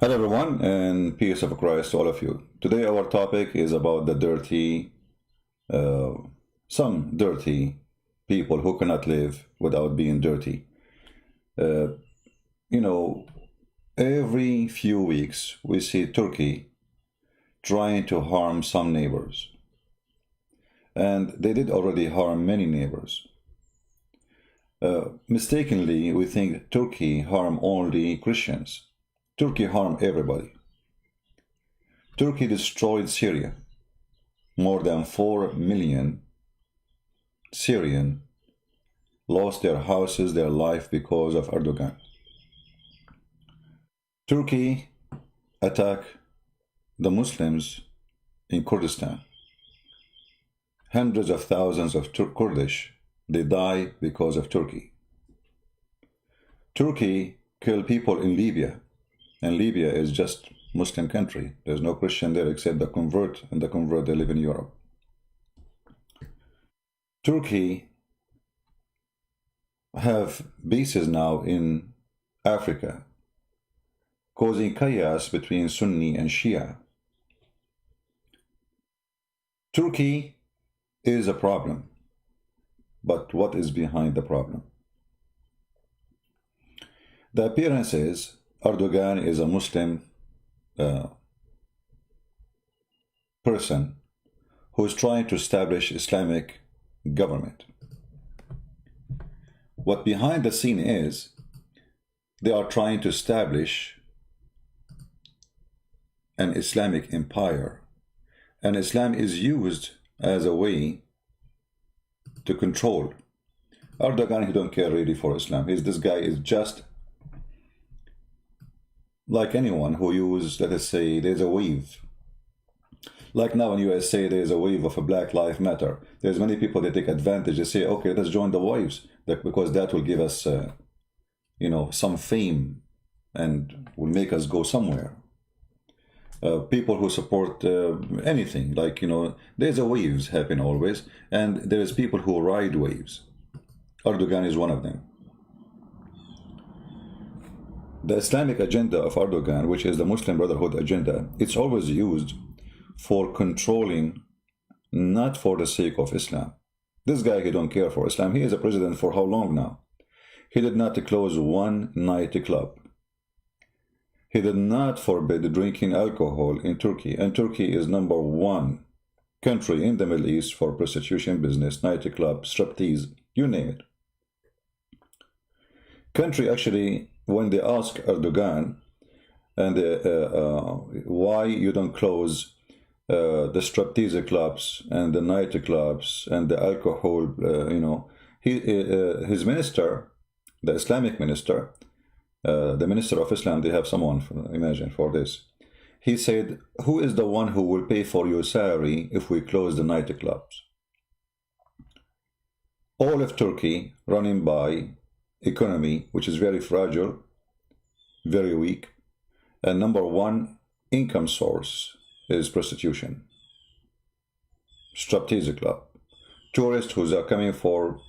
Hello, everyone, and peace of Christ to all of you. Today, our topic is about the uh, some dirty people who cannot live without being dirty. Uh, you know, every few weeks we see Turkey trying to harm some neighbors, and they did already harm many neighbors. Mistakenly, we think Turkey harm only Christians. Turkey harmed everybody. Turkey destroyed Syria. More than 4 million Syrian lost their houses, their life because of Erdogan. Turkey attacked the Muslims in Kurdistan. Hundreds of thousands of Kurdish, they die because of Turkey. Turkey killed people in Libya, and Libya is just Muslim country. There's no Christian there except the convert, and the convert they live in Europe. Turkey have bases now in Africa, causing chaos between Sunni and Shia. Turkey is a problem, but what is behind the problem? The appearance is Erdogan is a Muslim person who is trying to establish Islamic government. What behind the scene is, they are trying to establish an Islamic empire, and Islam is used as a way to control. Erdogan, he don't care really for Islam. This guy is just like anyone who use, let us say, there's a wave. Like now in USA, there's a wave of a Black Lives Matter. There's many people that take advantage. They say, okay, let's join the waves, because that will give us, some fame and will make us go somewhere. People who support anything, there's a waves happen always, and there's people who ride waves. Erdogan is one of them. The Islamic agenda of Erdogan, which is the Muslim Brotherhood agenda, it's always used for controlling, not for the sake of Islam. This guy, he don't care for Islam. He is a president for how long now? He did not close one nightclub. He did not forbid drinking alcohol in Turkey, and Turkey is #1 country in the Middle East for prostitution business, nightclub, striptease, you name it. Country actually, when they ask Erdogan, and why you don't close the striptease clubs and the nightclubs and the alcohol, his minister, the Islamic minister, the minister of Islam, they have someone, imagine, for this. He said, who is the one who will pay for your salary if we close the nightclubs? All of Turkey running by economy, which is very fragile, very weak, and #1 income source is prostitution. Striptease club. Tourists who are coming for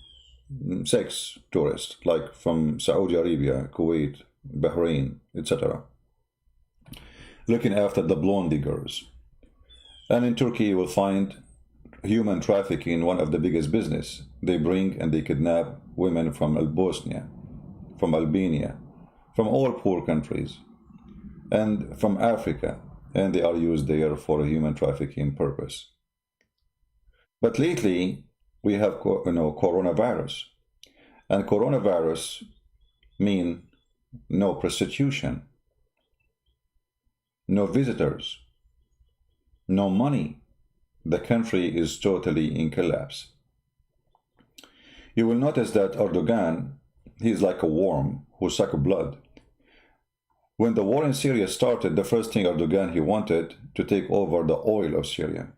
sex, tourists, like from Saudi Arabia, Kuwait, Bahrain, etc. Looking after the blonde diggers. And in Turkey, you will find human trafficking, one of the biggest business. They bring and they kidnap women from Bosnia, from Albania, from all poor countries, and from Africa, and they are used there for a human trafficking purpose. But lately, we have coronavirus, and coronavirus mean no prostitution, no visitors, no money. The country is totally in collapse. You will notice that Erdogan, he's like a worm who sucks blood. When the war in Syria started, the first thing Erdogan, he wanted to take over the oil of Syria.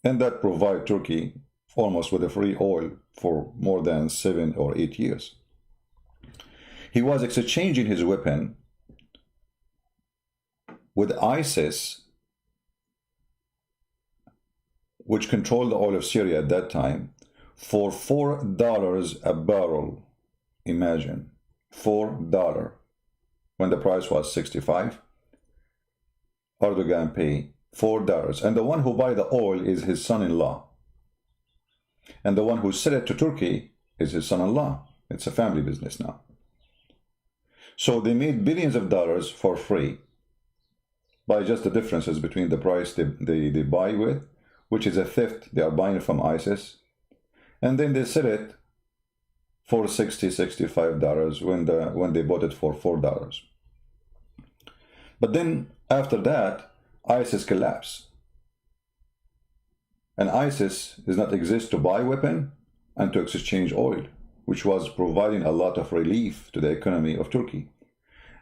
And that provide Turkey almost with a free oil for more than 7 or 8 years. He was exchanging his weapon with ISIS, which controlled the oil of Syria at that time, for $4 a barrel. Imagine, $4 when the price was 65. Erdogan pay $4. And the one who buy the oil is his son-in-law. And the one who sell it to Turkey is his son-in-law. It's a family business now. So they made billions of dollars for free by just the differences between the price they buy with, which is a theft. They are buying it from ISIS. And then they sell it for $60–65 when they bought it for $4. But then after that, ISIS collapsed. And ISIS does not exist to buy weapon and to exchange oil, which was providing a lot of relief to the economy of Turkey.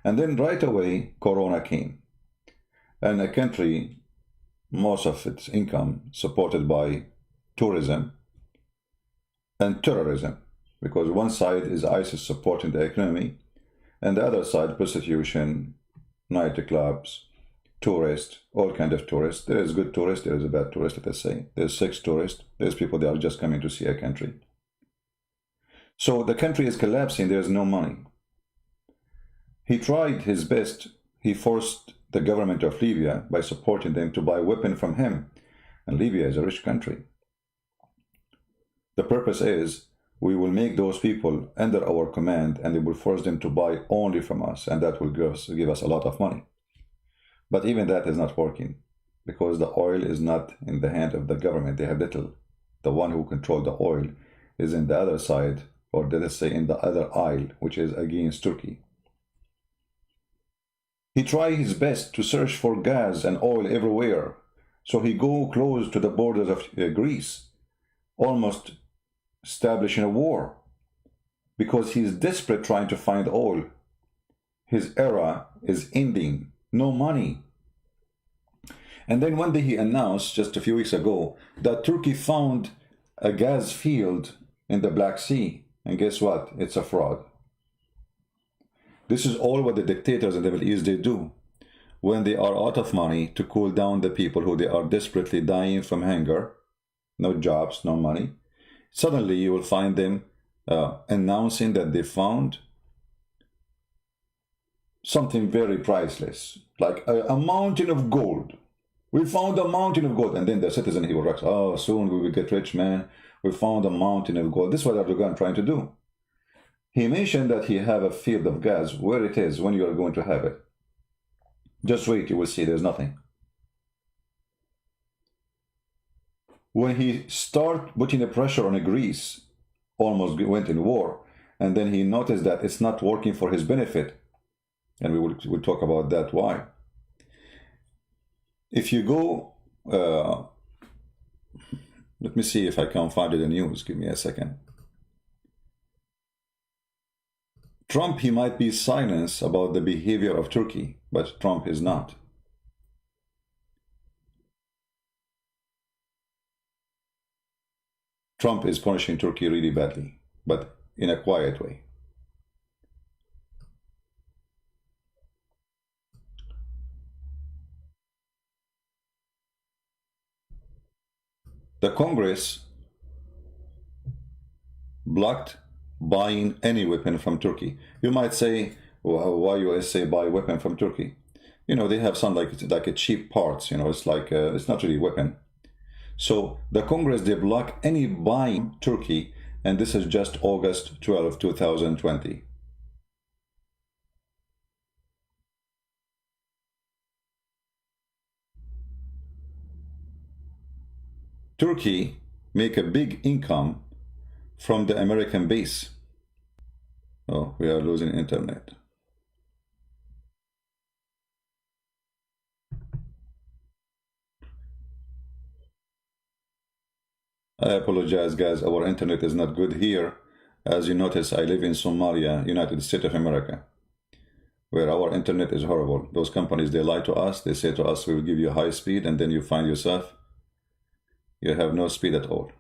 And then right away, Corona came. And a country, most of its income supported by tourism and terrorism, because one side is ISIS supporting the economy, and the other side, prostitution, nightclubs, tourists, all kinds of tourists. There is good tourists, there is a bad tourist, let us say. There's sex tourists, there's people that are just coming to see a country. So the country is collapsing, there's no money. He tried his best. He forced the government of Libya by supporting them to buy weapons from him. And Libya is a rich country. The purpose is, we will make those people under our command and we will force them to buy only from us, and that will give us a lot of money. But even that is not working, because the oil is not in the hand of the government. They have little. The one who controls the oil is in the other side, or let us say in the other aisle, which is against Turkey. He tried his best to search for gas and oil everywhere. So he go close to the borders of Greece, almost establishing a war, because he is desperate trying to find oil. His era is ending. No money. And then one day he announced, just a few weeks ago, that Turkey found a gas field in the Black Sea. And guess what? It's a fraud. This is all what the dictators in the Middle East, they do. When they are out of money to cool down the people who they are desperately dying from hunger, no jobs, no money, suddenly you will find them announcing that they found something very priceless, like a mountain of gold. We found a mountain of gold. And then the citizen, he will write, oh, soon we will get rich, man. We found a mountain of gold. This is what Erdogan trying to do. He mentioned that he have a field of gas. Where it is, when you are going to have it. Just wait, you will see there's nothing. When he start putting the pressure on Greece, almost went in war, and then he noticed that it's not working for his benefit. And we'll talk about that, why. If you go, let me see if I can find it in the news. Give me a second. Trump, he might be silenced about the behavior of Turkey, but Trump is not. Trump is punishing Turkey really badly, but in a quiet way. The Congress blocked buying any weapon from Turkey. You might say, well, why USA buy weapon from Turkey? You know, they have some like a cheap parts, you know, it's like, it's not really weapon. So the Congress, they block any buying Turkey, and this is just August 12, 2020. Turkey make a big income from the American base. Oh, we are losing internet. I apologize, guys. Our internet is not good here. As you notice, I live in Somalia, United States of America, where our internet is horrible. Those companies, they lie to us. They say to us, we will give you high speed, and then you find yourself, you have no speed at all.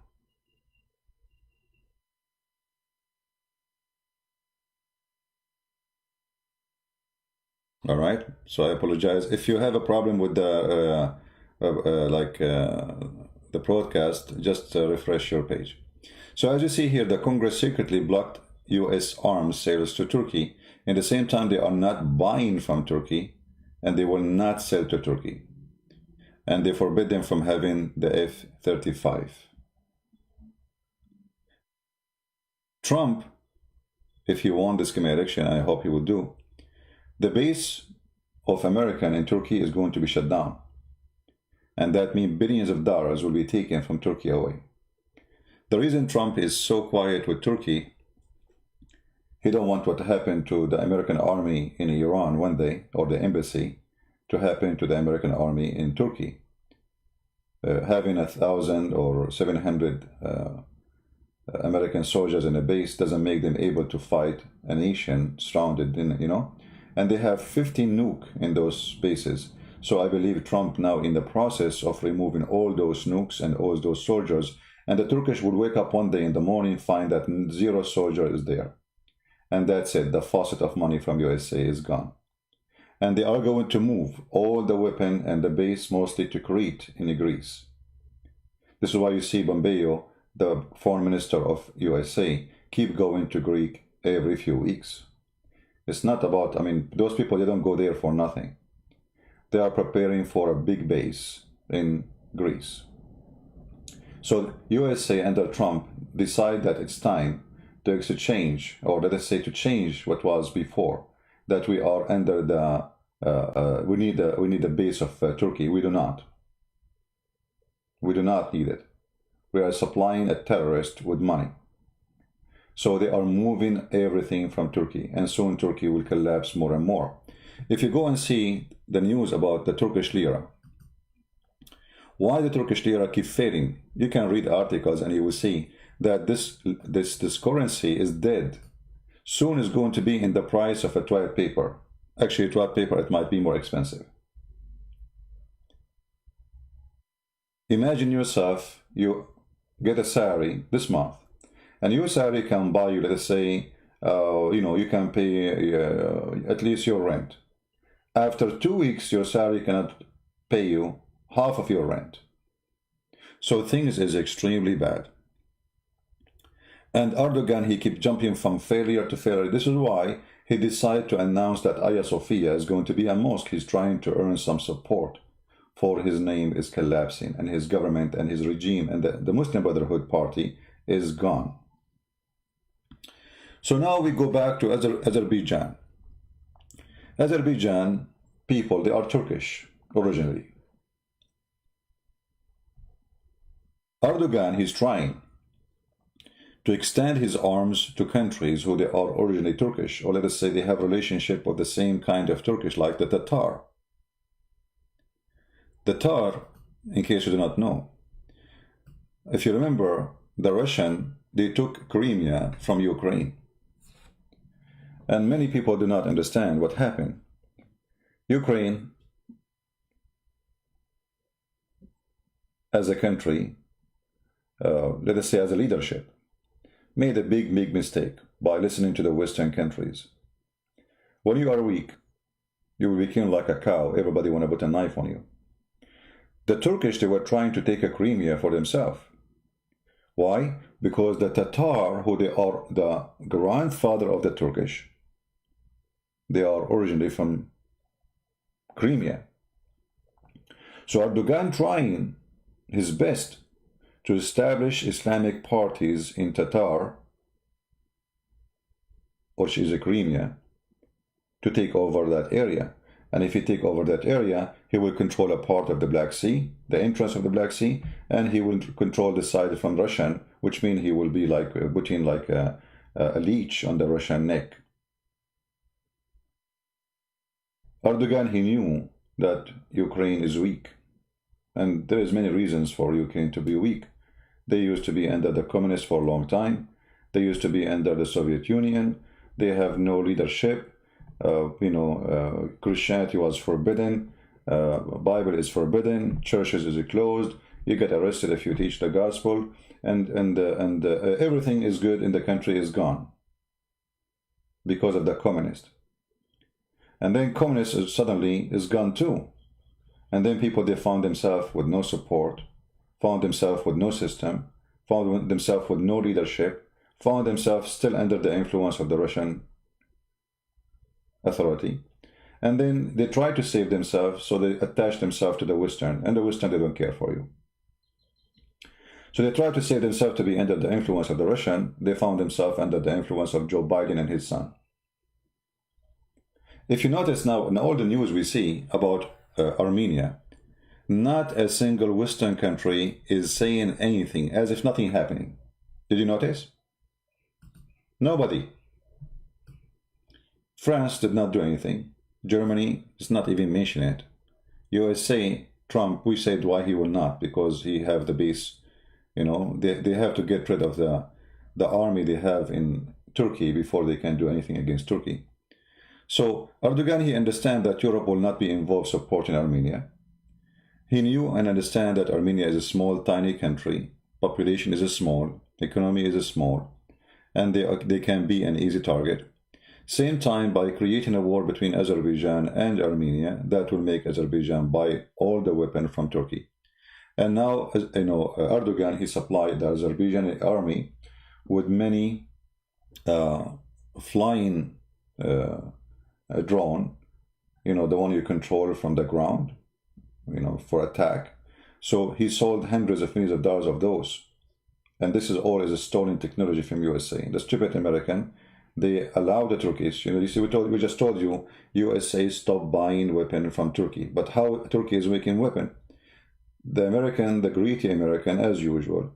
All right, so I apologize. If you have a problem with the the broadcast, just refresh your page. So as you see here, the Congress secretly blocked US arms sales to Turkey. At the same time, they are not buying from Turkey, and they will not sell to Turkey. and they forbid them from having the F-35. Trump, if he won this coming election, I hope he will do, the base of American in Turkey is going to be shut down. And that means billions of dollars will be taken from Turkey away. The reason Trump is so quiet with Turkey, he don't want what happened to the American army in Iran one day, or the embassy, to happen to the American army in Turkey. Having 1,000 or 700 American soldiers in a base doesn't make them able to fight a nation surrounded in, and they have 15 nukes in those bases. So I believe Trump now in the process of removing all those nukes and all those soldiers, and the Turkish would wake up one day in the morning, find that 0 soldier is there. And that's it, the faucet of money from USA is gone. And they are going to move all the weapon and the base mostly to Crete in Greece. This is why you see Pompeo, the foreign minister of USA, keep going to Greek every few weeks. It's not about, those people, they don't go there for nothing. They are preparing for a big base in Greece. So USA under Trump decide that it's time to exchange, or let us say to change what was before, that we are under the, we need the base of Turkey. We do not. We do not need it. We are supplying a terrorist with money. So they are moving everything from Turkey, and soon Turkey will collapse more and more. If you go and see the news about the Turkish lira, why the Turkish lira keep failing, you can read articles and you will see that this currency is dead. Soon is going to be in the price of a toilet paper. Actually, toilet paper, it might be more expensive. Imagine yourself, you get a salary this month, and your salary can buy you, let us say, you can pay at least your rent. After 2 weeks, your salary cannot pay you half of your rent. So things is extremely bad. And Erdogan, he keeps jumping from failure to failure. This is why he decided to announce that Hagia Sophia is going to be a mosque. He's trying to earn some support, for his name is collapsing, and his government and his regime and the Muslim Brotherhood Party is gone. So now we go back to Azerbaijan. Azerbaijan people, they are Turkish originally. Erdogan, he's trying to extend his arms to countries who they are originally Turkish, or let us say they have relationship with the same kind of Turkish, like the Tatar. The Tatar, in case you do not know, if you remember, the Russian, they took Crimea from Ukraine. And many people do not understand what happened. Ukraine, as a country, let us say as a leadership, made a big mistake by listening to the Western countries. When you are weak, you will become like a cow. Everybody want to put a knife on you. The Turkish, they were trying to take a Crimea for themselves. Why? Because the Tatar, who they are the grandfather of the Turkish, they are originally from Crimea. So Erdogan trying his best to establish Islamic parties in Tatar, which is a Crimea, to take over that area. And if he take over that area, he will control a part of the Black Sea, the entrance of the Black Sea, and he will control the side from Russian, which means he will be like putting like a leech on the Russian neck. Erdogan, he knew that Ukraine is weak, and there is many reasons for Ukraine to be weak. They used to be under the communists for a long time. They used to be under the Soviet Union. They have no leadership. Christianity was forbidden. Bible is forbidden. Churches is closed. You get arrested if you teach the gospel, and everything is good in the country is gone because of the communist. And then communists suddenly is gone too. And then people, they found themselves with no support, found themselves with no system, found themselves with no leadership, found themselves still under the influence of the Russian authority. And then they try to save themselves, so they attach themselves to the Western, and the Western, they don't care for you. So they try to save themselves to be under the influence of the Russian. They found themselves under the influence of Joe Biden and his son. If you notice now, in all the news we see about Armenia, not a single Western country is saying anything, as if nothing happening. Did you notice? Nobody. France did not do anything. Germany is not even mentioning it. USA, Trump, we said why he will not, because he have the base. You know, they have to get rid of the army they have in Turkey before they can do anything against Turkey. So Erdogan, he understands that Europe will not be involved supporting Armenia. He knew and understand that Armenia is a small, tiny country. Population is a small, economy is a small, and they can be an easy target. Same time, by creating a war between Azerbaijan and Armenia, that will make Azerbaijan buy all the weapons from Turkey. And now, you know, Erdogan, he supplied the Azerbaijani army with many flying drone, you know, the one you control from the ground, you know, for attack. So he sold hundreds of millions of dollars of those. And this is all is a stolen technology from USA. The stupid American, they allow the Turkish, you know, you see, we just told you, USA stopped buying weapons from Turkey. But how Turkey is making weapon? The American, the greedy American, as usual,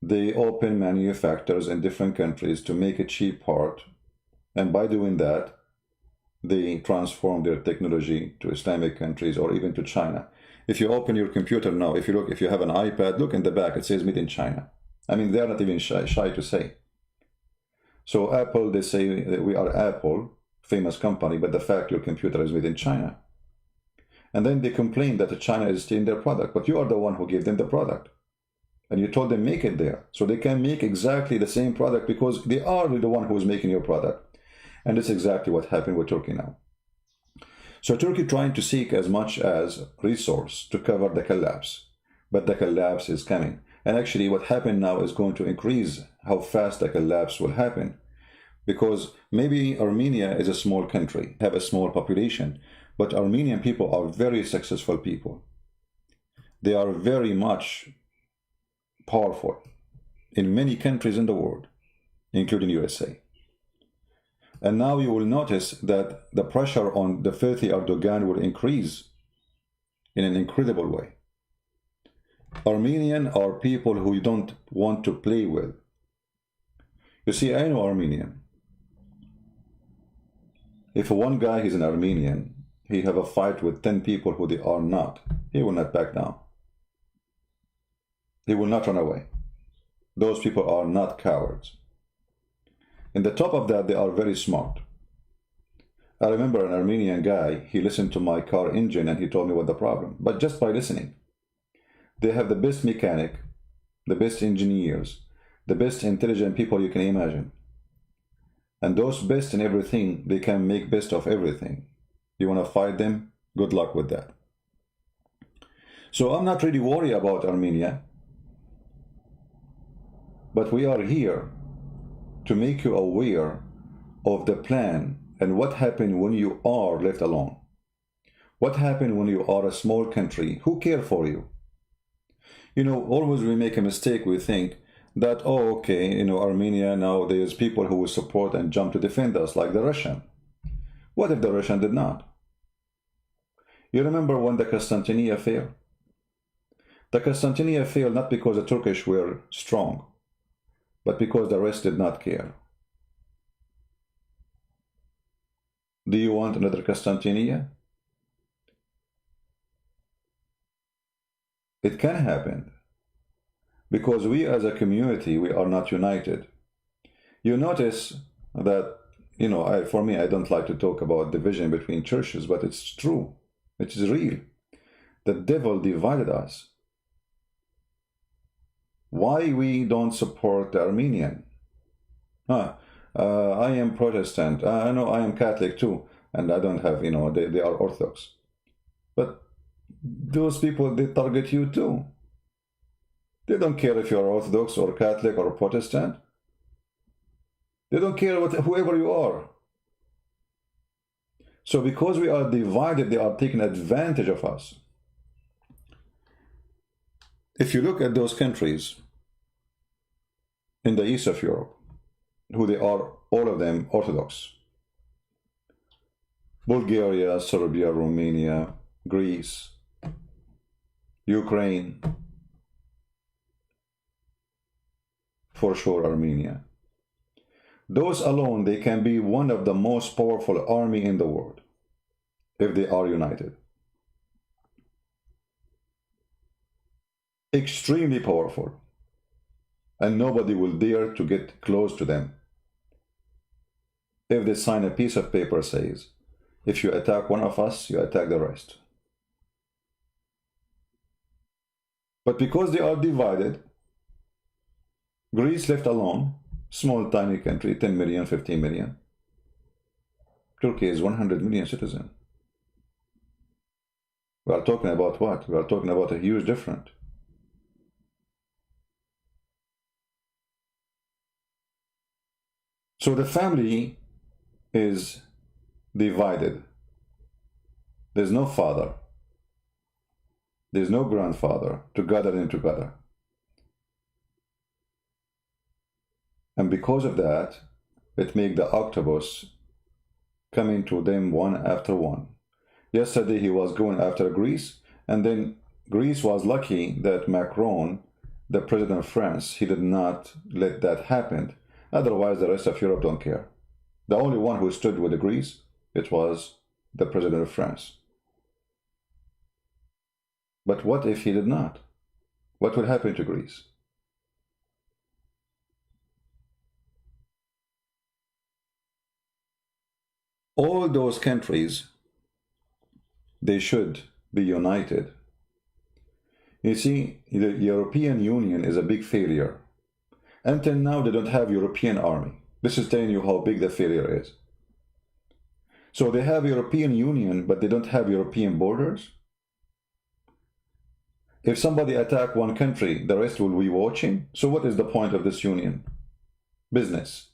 they open manufacturers in different countries to make a cheap part. And by doing that, they transform their technology to Islamic countries or even to China. If you open your computer now, if you have an iPad, look in the back, it says made in China. I mean, they're not even shy to say. So Apple, they say that we are Apple, famous company, but the fact your computer is made in China. And then they complain that China is stealing their product, but you are the one who gave them the product. And you told them make it there. So they can make exactly the same product because they are the one who is making your product. And that's exactly what happened with Turkey now. So Turkey trying to seek as much as resource to cover the collapse. But the collapse is coming. And actually what happened now is going to increase how fast the collapse will happen. Because maybe Armenia is a small country, have a small population, but Armenian people are very successful people. They are very much powerful in many countries in the world, including USA. And now you will notice that the pressure on the filthy Erdogan will increase in an incredible way. Armenian are people who you don't want to play with. You see, I know Armenian. If one guy is an Armenian, he have a fight with 10 people who they are not, he will not back down. He will not run away. Those people are not cowards. And the top of that, they are very smart. I remember an Armenian guy, he listened to my car engine and he told me what the problem, but just by listening. They have the best mechanic, the best engineers, the best intelligent people you can imagine. And those best in everything, they can make best of everything. You want to fight them? Good luck with that. So I'm not really worried about Armenia, but we are here to make you aware of the plan and what happened when you are left alone. What happened when you are a small country? Who cares for you? You know, always we make a mistake, we think that, oh, okay, you know, Armenia, now there's people who will support and jump to defend us, like the Russian. What if the Russian did not? You remember when the Constantinia failed? The Constantinia failed not because the Turkish were strong, but because the rest did not care. Do you want another Constantinia? It can happen because we as a community, we are not united. You notice that, you know, for me, I don't like to talk about division between churches, but it's true. It is real. The devil divided us. Why we don't support the Armenian? I am Protestant. I know I am Catholic too, and I don't have, you know, they are Orthodox. But those people, they target you too. They don't care if you're Orthodox or Catholic or Protestant. They don't care whoever you are. So because we are divided, they are taking advantage of us. If you look at those countries in the east of Europe, who they are, all of them Orthodox. Bulgaria, Serbia, Romania, Greece, Ukraine, for sure Armenia. Those alone, they can be one of the most powerful army in the world if they are united. Extremely powerful. And nobody will dare to get close to them. If they sign a piece of paper says, if you attack one of us, you attack the rest. But because they are divided, Greece left alone, small tiny country, 10 million, 15 million. Turkey is 100 million citizens. We are talking about what? We are talking about a huge difference. So the family is divided. There's no father. There's no grandfather to gather them together. And because of that, it makes the octopus coming to them one after one. Yesterday he was going after Greece, and then Greece was lucky that Macron, the president of France, he did not let that happen. Otherwise, the rest of Europe don't care. The only one who stood with Greece, it was the president of France. But what if he did not? What would happen to Greece? All those countries, they should be united. You see, the European Union is a big failure. Until now, they don't have European army. This is telling you how big the failure is. So they have European Union, but they don't have European borders. If somebody attack one country, the rest will be watching. So what is the point of this union? Business.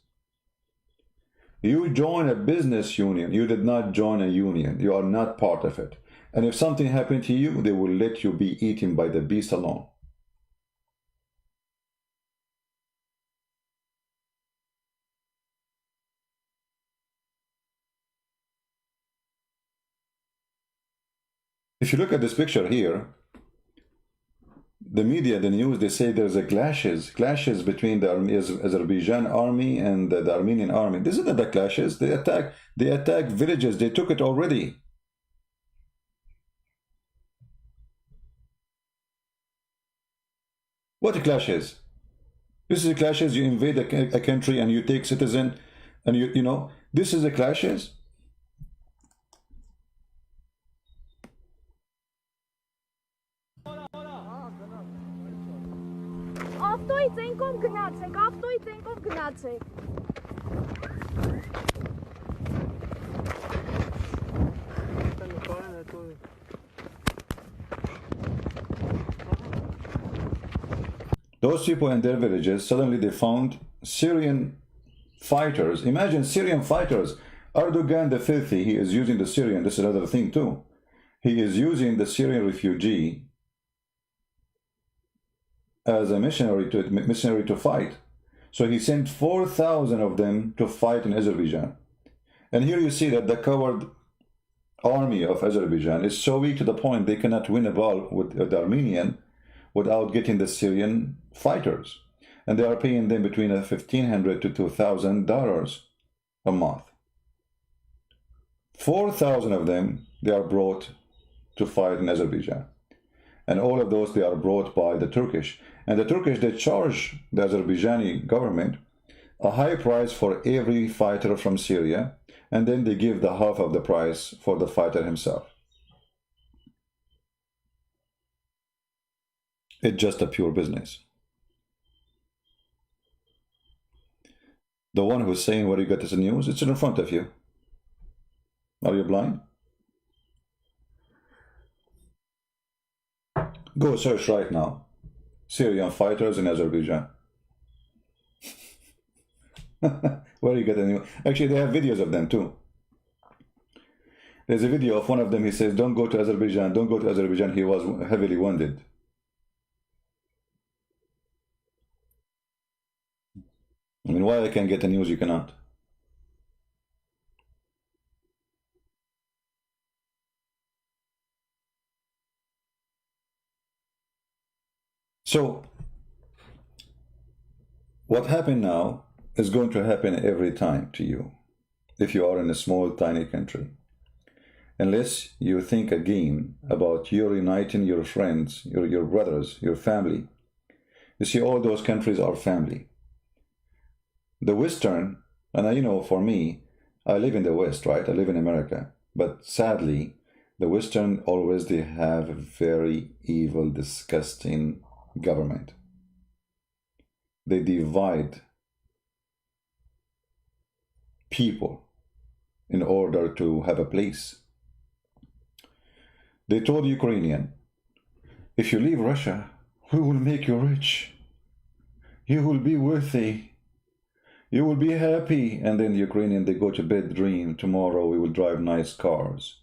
You join a business union. You did not join a union. You are not part of it. And if something happened to you, they will let you be eaten by the beast alone. If you look at this picture here, the media, the news, they say there's a clashes between the Azerbaijan army and the Armenian army. This isn't the clashes. They attack villages. They took it already. What clashes? This is a clashes. You invade a country and you take citizen, and you know this is a clashes. Those people in their villages, suddenly they found Syrian fighters. Imagine Syrian fighters. Erdogan the filthy, he is using the Syrian, this is another thing too. He is using the Syrian refugee as a missionary to fight. So he sent 4,000 of them to fight in Azerbaijan. And here you see that the coward army of Azerbaijan is so weak to the point they cannot win a ball with the Armenian without getting the Syrian fighters. And they are paying them between $1,500 to $2,000 a month. 4,000 of them, they are brought to fight in Azerbaijan. And all of those, they are brought by the Turkish. And the Turkish, they charge the Azerbaijani government a high price for every fighter from Syria, and then they give the half of the price for the fighter himself. It's just a pure business. The one who's saying where you got this news, it's in front of you. Are you blind? Go search right now. Syrian fighters in Azerbaijan. Where you get the news? Actually, they have videos of them too. There's a video of one of them. He says, "Don't go to Azerbaijan. Don't go to Azerbaijan." He was heavily wounded. I mean, why I can get the news, you cannot? So, what happened now is going to happen every time to you if you are in a small, tiny country. Unless you think again about you uniting your friends, your brothers, your family. You see, all those countries are family. The Western, and you know, for me, I live in the West, right? I live in America. But sadly, the Western always, they have a very evil, disgusting government. They divide people in order to have a place. They told Ukrainian, if you leave Russia, we will make you rich. You will be worthy. You will be happy. And then the Ukrainian, they go to bed, dream, tomorrow we will drive nice cars.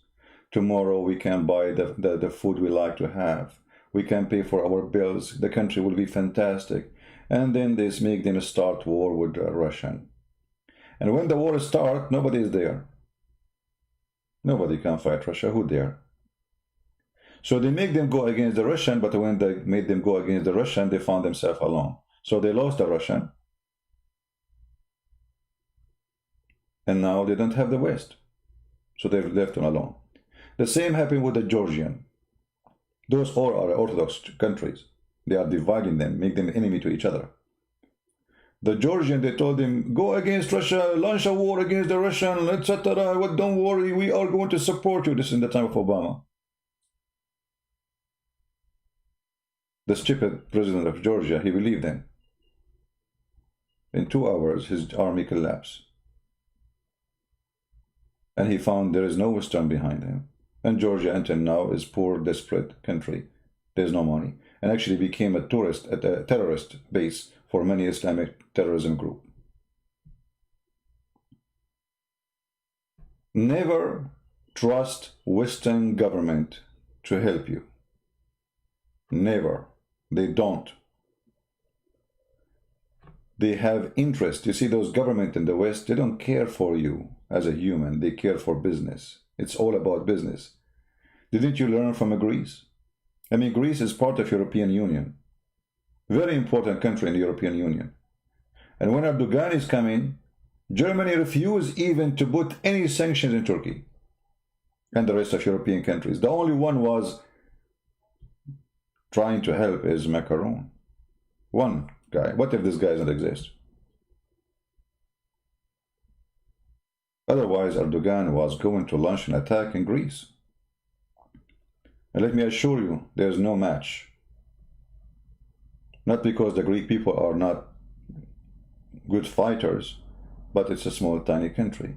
Tomorrow we can buy the food we like to have. We can pay for our bills. The country will be fantastic. And then this make them start war with Russian. And when the war starts, nobody is there. Nobody can fight Russia. Who dare? So they make them go against the Russian, but when they made them go against the Russian, they found themselves alone. So they lost the Russian. And now they don't have the West. So they've left them alone. The same happened with the Georgian. Those all are Orthodox countries. They are dividing them, make them enemy to each other. The Georgian, they told him, go against Russia, launch a war against the Russian, etc. Well, don't worry, we are going to support you. This is in the time of Obama. The stupid president of Georgia, he believed them. In 2 hours, his army collapsed. And he found there is no Western behind him. And Georgia until now is poor, desperate country. There's no money. And actually became a terrorist base for many Islamic terrorism group. Never trust Western government to help you. Never. They don't. They have interest. You see, those government in the West, they don't care for you as a human. They care for business. It's all about business. Didn't you learn from Greece? I mean, Greece is part of European Union. Very important country in the European Union. And when Erdogan is coming, Germany refused even to put any sanctions in Turkey and the rest of European countries. The only one was trying to help is Macron. One guy. What if this guy doesn't exist? Otherwise, Erdogan was going to launch an attack in Greece. And let me assure you, there's no match. Not because the Greek people are not good fighters, but it's a small, tiny country.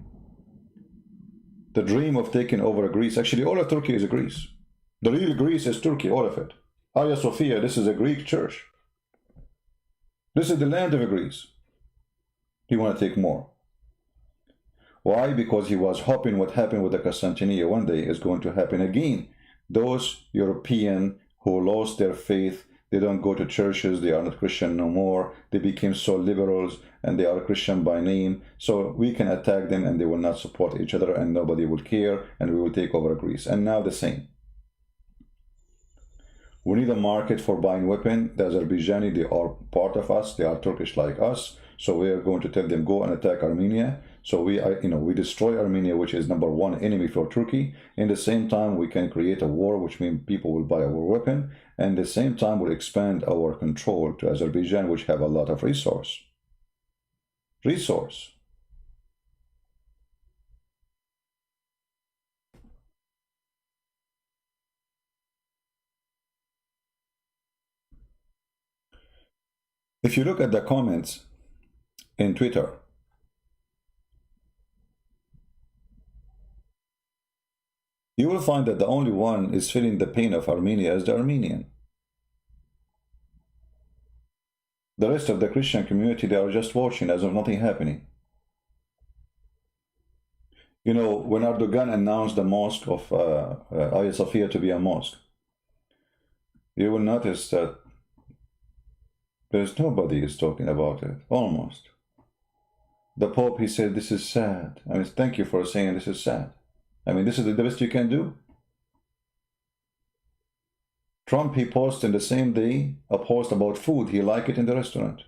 The dream of taking over Greece, actually all of Turkey is Greece. The real Greece is Turkey, all of it. Hagia Sophia, this is a Greek church. This is the land of Greece. He want to take more. Why? Because he was hoping what happened with the Constantinia one day is going to happen again. Those European who lost their faith, they don't go to churches, they are not Christian no more, they became so liberals and they are Christian by name, so we can attack them and they will not support each other and nobody will care and we will take over Greece. And now the same. We need a market for buying weapons. The Azerbaijani, they are part of us, they are Turkish like us, so we are going to tell them go and attack Armenia. So we destroy Armenia, which is number one enemy for Turkey. In the same time, we can create a war, which means people will buy our weapon. And at the same time, we'll expand our control to Azerbaijan, which have a lot of resource. If you look at the comments in Twitter, you will find that the only one is feeling the pain of Armenia is the Armenian. The rest of the Christian community, they are just watching as if nothing happening. You know, when Erdogan announced the mosque of Hagia Sophia to be a mosque, you will notice that there's nobody is talking about it, almost. The Pope, he said, this is sad. I mean, thank you for saying this is sad. I mean, this is the best you can do. Trump, he posted in the same day a post about food. He liked it in the restaurant.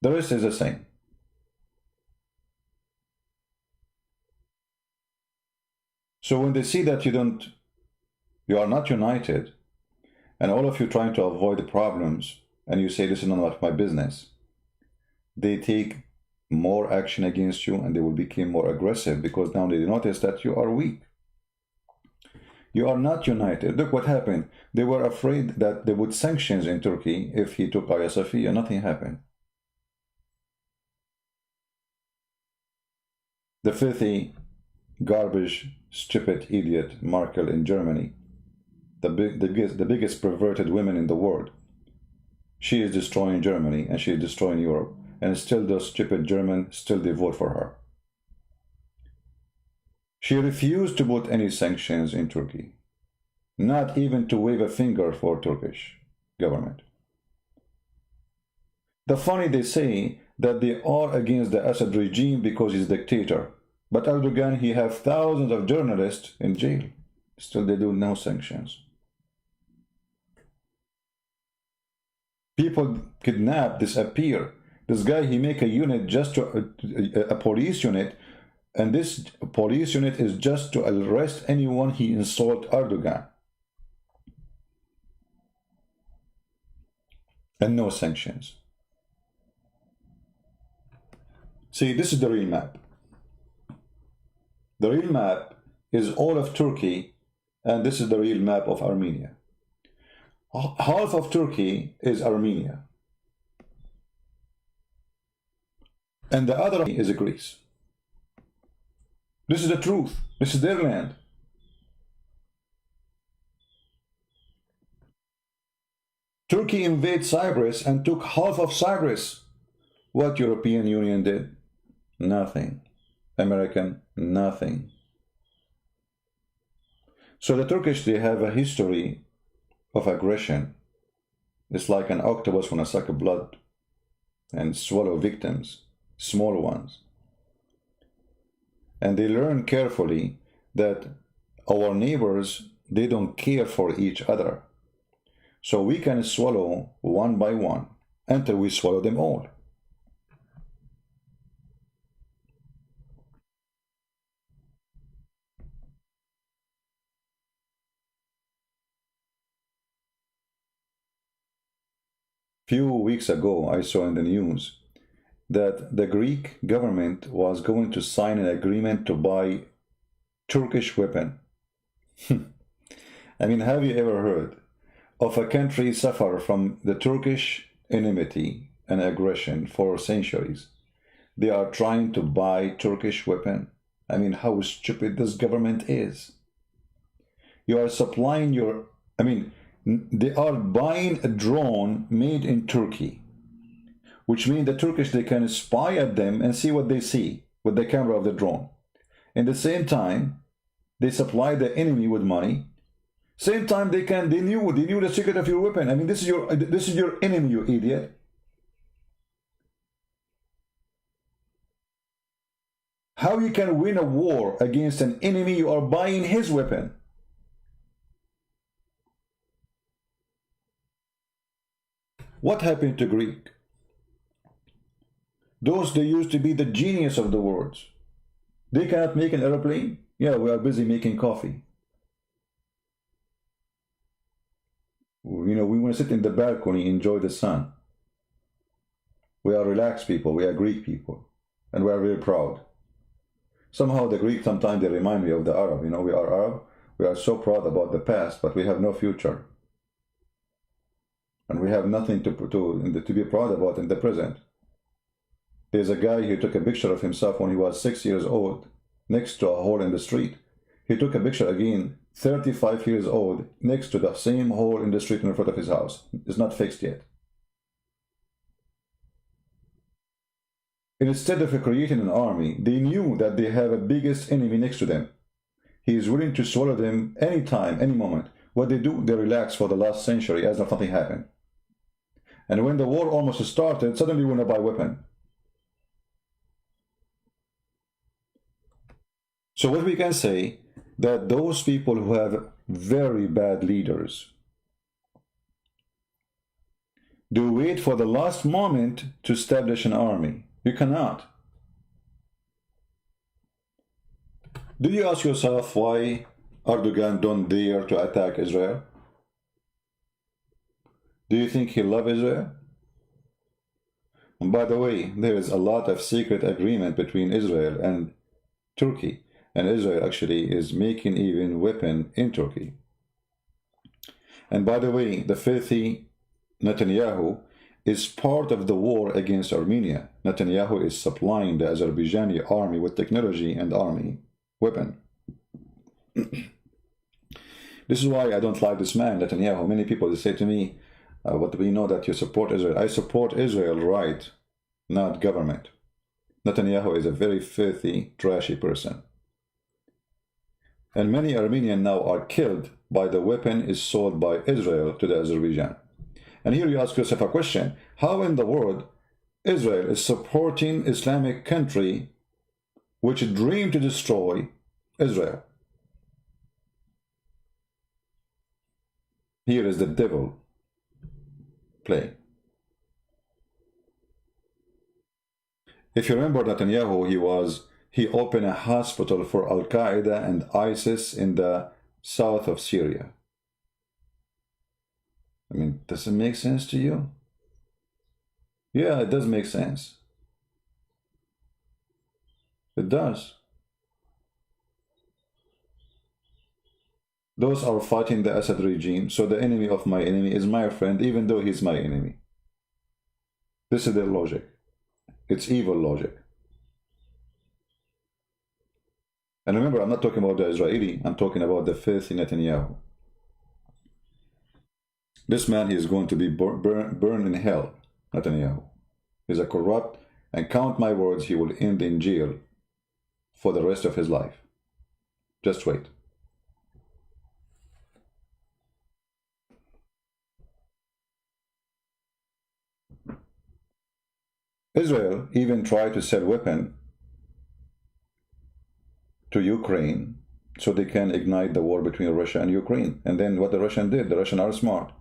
The rest is the same. So when they see that you are not united, and all of you trying to avoid the problems, and you say this is none of my business, they take more action against you, and they will become more aggressive, because now they notice that you are weak. You are not united. Look what happened. They were afraid that they would sanctions in Turkey if he took Hagia Sophia. Nothing happened. The filthy, garbage, stupid idiot Merkel in Germany, the biggest perverted woman in the world, she is destroying Germany and she is destroying Europe, and still those stupid Germans still they vote for her. She refused to put any sanctions in Turkey, not even to wave a finger for Turkish government. The funny, they say that they are against the Assad regime because he's a dictator. But Erdogan, he have thousands of journalists in jail. Still they do no sanctions. People kidnap, disappear. This guy, he make a unit just to, a police unit, and this police unit is just to arrest anyone he insult Erdogan. And no sanctions. See, this is the real map. The real map is all of Turkey, and this is the real map of Armenia. Half of Turkey is Armenia. And the other is Greece. This is the truth. This is their land. Turkey invaded Cyprus and took half of Cyprus. What European Union did? Nothing. American, nothing. So the Turkish, they have a history of aggression. It's like an octopus when it sucks blood and swallow victims, small ones. And they learn carefully that our neighbors, they don't care for each other. So we can swallow one by one until we swallow them all. Few weeks ago, I saw in the news that the Greek government was going to sign an agreement to buy Turkish weapon. I mean, have you ever heard of a country suffer from the Turkish enmity and aggression for centuries? They are trying to buy Turkish weapon. I mean, how stupid this government is. You are supplying your, they are buying a drone made in Turkey, which means the Turkish, they can spy at them and see what they see with the camera of the drone. In the same time, they supply the enemy with money. Same time, they knew the secret of your weapon. I mean, this is your enemy, you idiot. How you can win a war against an enemy? You are buying his weapon. What happened to Greek? Those, they used to be the genius of the world. They cannot make an airplane. Yeah, we are busy making coffee. You know, we want to sit in the balcony, enjoy the sun. We are relaxed people. We are Greek people. And we are very proud. Somehow the Greek, sometimes they remind me of the Arab. You know, we are Arab. We are so proud about the past, but we have no future. And we have nothing to be proud about in the present. There's a guy who took a picture of himself when he was 6 years old, next to a hole in the street. He took a picture again, 35 years old, next to the same hole in the street in front of his house. It's not fixed yet. Instead of creating an army, they knew that they have a biggest enemy next to them. He is willing to swallow them anytime, any moment. What they do, they relax for the last century as if nothing happened. And when the war almost started, suddenly we want to buy weapon. So what we can say, that those people who have very bad leaders, do wait for the last moment to establish an army. You cannot. Do you ask yourself why Erdogan don't dare to attack Israel? Do you think he loves Israel? And by the way, there is a lot of secret agreement between Israel and Turkey. And Israel actually is making even weapon in Turkey. And by the way, the filthy Netanyahu is part of the war against Armenia. Netanyahu is supplying the Azerbaijani army with technology and army weapon. This is why I don't like this man, Netanyahu. Many people say to me, what we know that you support Israel. I support Israel, right, not government. Netanyahu is a very filthy, trashy person. And many Armenians now are killed by the weapon is sold by Israel to the Azerbaijan. And here you ask yourself a question, how in the world Israel is supporting Islamic country which dream to destroy Israel? Here is the devil play. If you remember Netanyahu, he opened a hospital for Al-Qaeda and ISIS in the south of Syria. I mean, does it make sense to you? Yeah, it does make sense. It does. Those are fighting the Assad regime, so the enemy of my enemy is my friend, even though he's my enemy. This is their logic. It's evil logic. And remember, I'm not talking about the Israeli, I'm talking about the filthy Netanyahu. This man, he is going to be burned in hell, Netanyahu. He's a corrupt, and count my words, he will end in jail for the rest of his life. Just wait. Israel even tried to sell weapons to Ukraine so they can ignite the war between Russia and Ukraine. And then what the Russians did, the Russians are smart.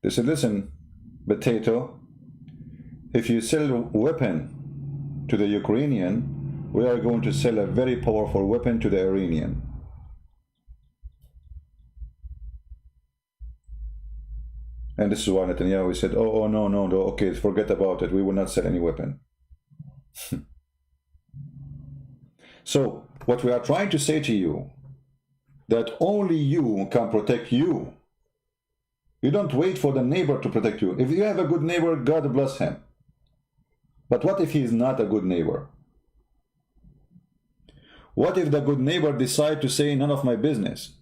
They said, listen, potato, if you sell a weapon to the Ukrainian, we are going to sell a very powerful weapon to the Iranian. And this is why Netanyahu said, oh, no, okay, forget about it. We will not sell any weapon. So, what we are trying to say to you, that only you can protect you. You don't wait for the neighbor to protect you. If you have a good neighbor, God bless him. But what if he is not a good neighbor? What if the good neighbor decides to say, none of my business?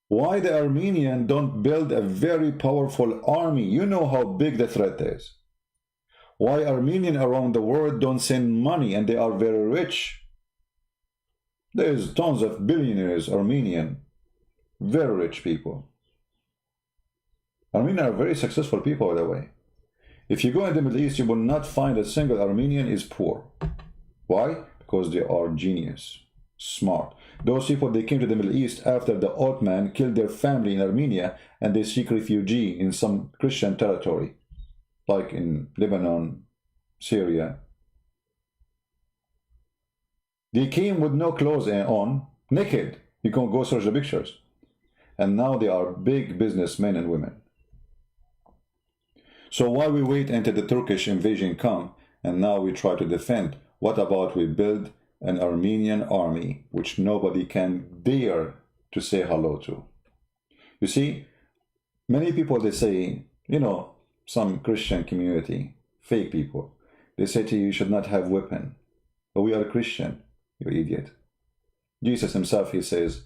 Why the Armenian don't build a very powerful army? You know how big the threat is. Why Armenian around the world don't send money, and they are very rich? There's tons of billionaires, Armenian, very rich people. Armenians are very successful people, by the way. If you go in the Middle East, you will not find a single Armenian is poor. Why? Because they are genius, smart. Those people, they came to the Middle East after the Ottoman killed their family in Armenia, and they seek refuge in some Christian territory, like in Lebanon, Syria. They came with no clothes on, naked. You can go search the pictures. And now they are big businessmen and women. So while we wait until the Turkish invasion come, and now we try to defend, what about we build an Armenian army which nobody can dare to say hello to? You see, many people, they say, you know, some Christian community, fake people, they say to you, you should not have weapon. But we are Christian, you idiot. Jesus himself, he says,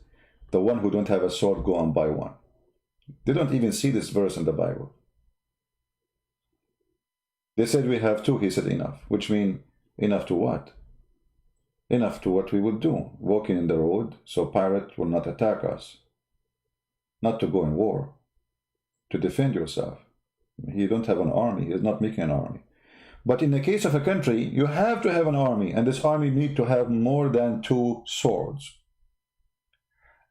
the one who don't have a sword, go and buy one. They don't even see this verse in the Bible. They said we have two. He said enough, which means enough to what? Enough to what we would do, walking in the road so pirates will not attack us. Not to go in war, to defend yourself. You don't have an army. He's not making an army. But in the case of a country, you have to have an army, and this army needs to have more than 2 swords.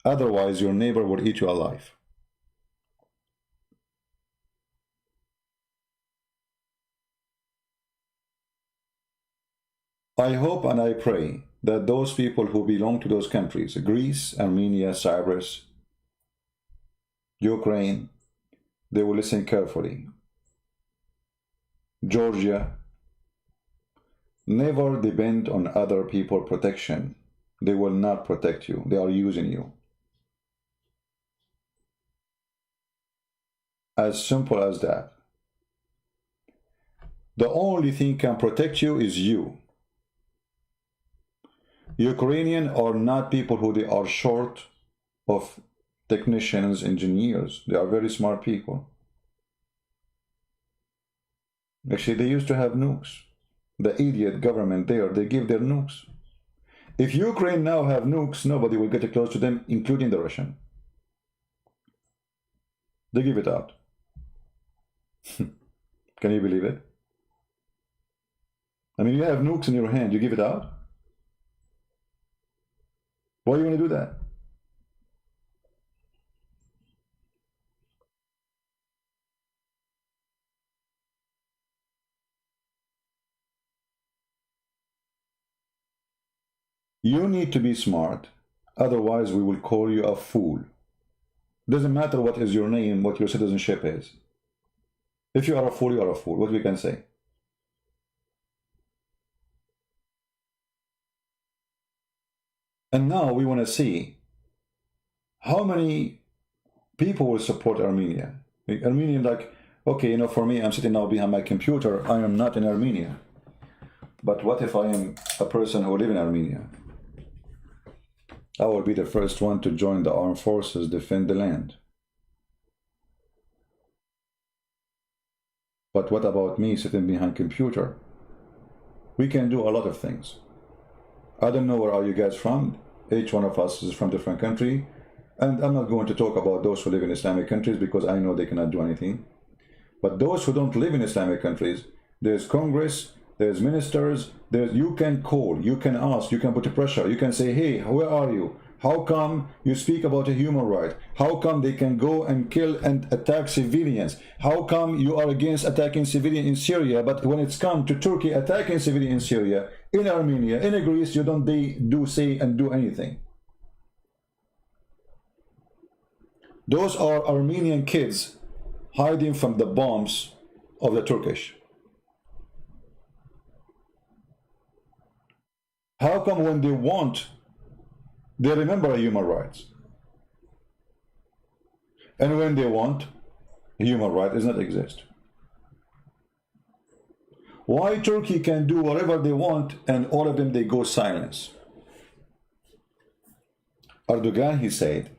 Otherwise, your neighbor will eat you alive. I hope and I pray that those people who belong to those countries, Greece, Armenia, Cyprus, Ukraine, they will listen carefully. Georgia, never depend on other people's protection. They will not protect you. They are using you. As simple as that. The only thing can protect you is you. Ukrainians are not people who they are short of technicians, engineers. They are very smart people. Actually, they used to have nukes. The idiot government there, they give their nukes. If Ukraine now have nukes, nobody will get close to them, including the Russian. They give it out. Can you believe it? I mean, you have nukes in your hand, you give it out? Why do you want to do that? You need to be smart, otherwise we will call you a fool. Doesn't matter what is your name, what your citizenship is. If you are a fool, you are a fool. What we can say? And now we want to see how many people will support Armenia. Armenian, like, okay, you know, for me, I'm sitting now behind my computer. I am not in Armenia. But what if I am a person who live in Armenia? I will be the first one to join the armed forces, defend the land. But what about me sitting behind computer? We can do a lot of things. I don't know where are you guys from. Each one of us is from different country. And I'm not going to talk about those who live in Islamic countries because I know they cannot do anything. But those who don't live in Islamic countries, there's Congress, there's ministers, you can call, you can ask, you can put pressure, you can say, hey, where are you? How come you speak about a human right? How come they can go and kill and attack civilians? How come you are against attacking civilians in Syria, but when it's come to Turkey attacking civilians in Syria, in Armenia, in Greece, you don't say and do anything? Those are Armenian kids hiding from the bombs of the Turkish. How come when they want, they remember human rights? And when they want, human right does not exist. Why Turkey can do whatever they want and all of them they go silence? Erdogan, he said,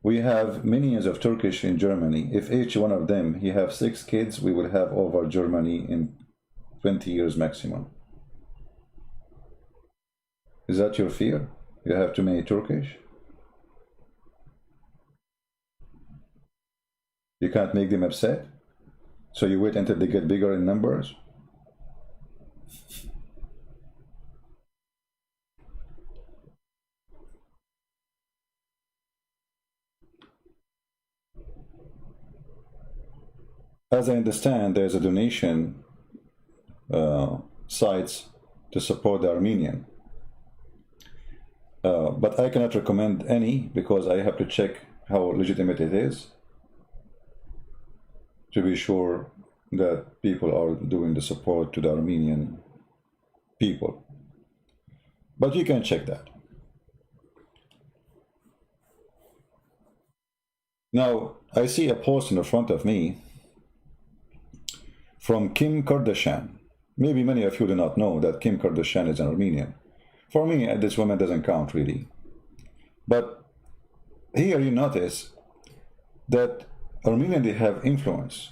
we have millions of Turkish in Germany. If each one of them, he have 6 kids, we will have over Germany in 20 years maximum. Is that your fear? You have too many Turkish? You can't make them upset? So you wait until they get bigger in numbers? As I understand, there's a donation sites to support the Armenian. But I cannot recommend any because I have to check how legitimate it is to be sure that people are doing the support to the Armenian people. But you can check that. Now, I see a post in the front of me from Kim Kardashian. Maybe many of you do not know that Kim Kardashian is an Armenian. For me, this woman doesn't count really. But here you notice that Armenian, they have influence.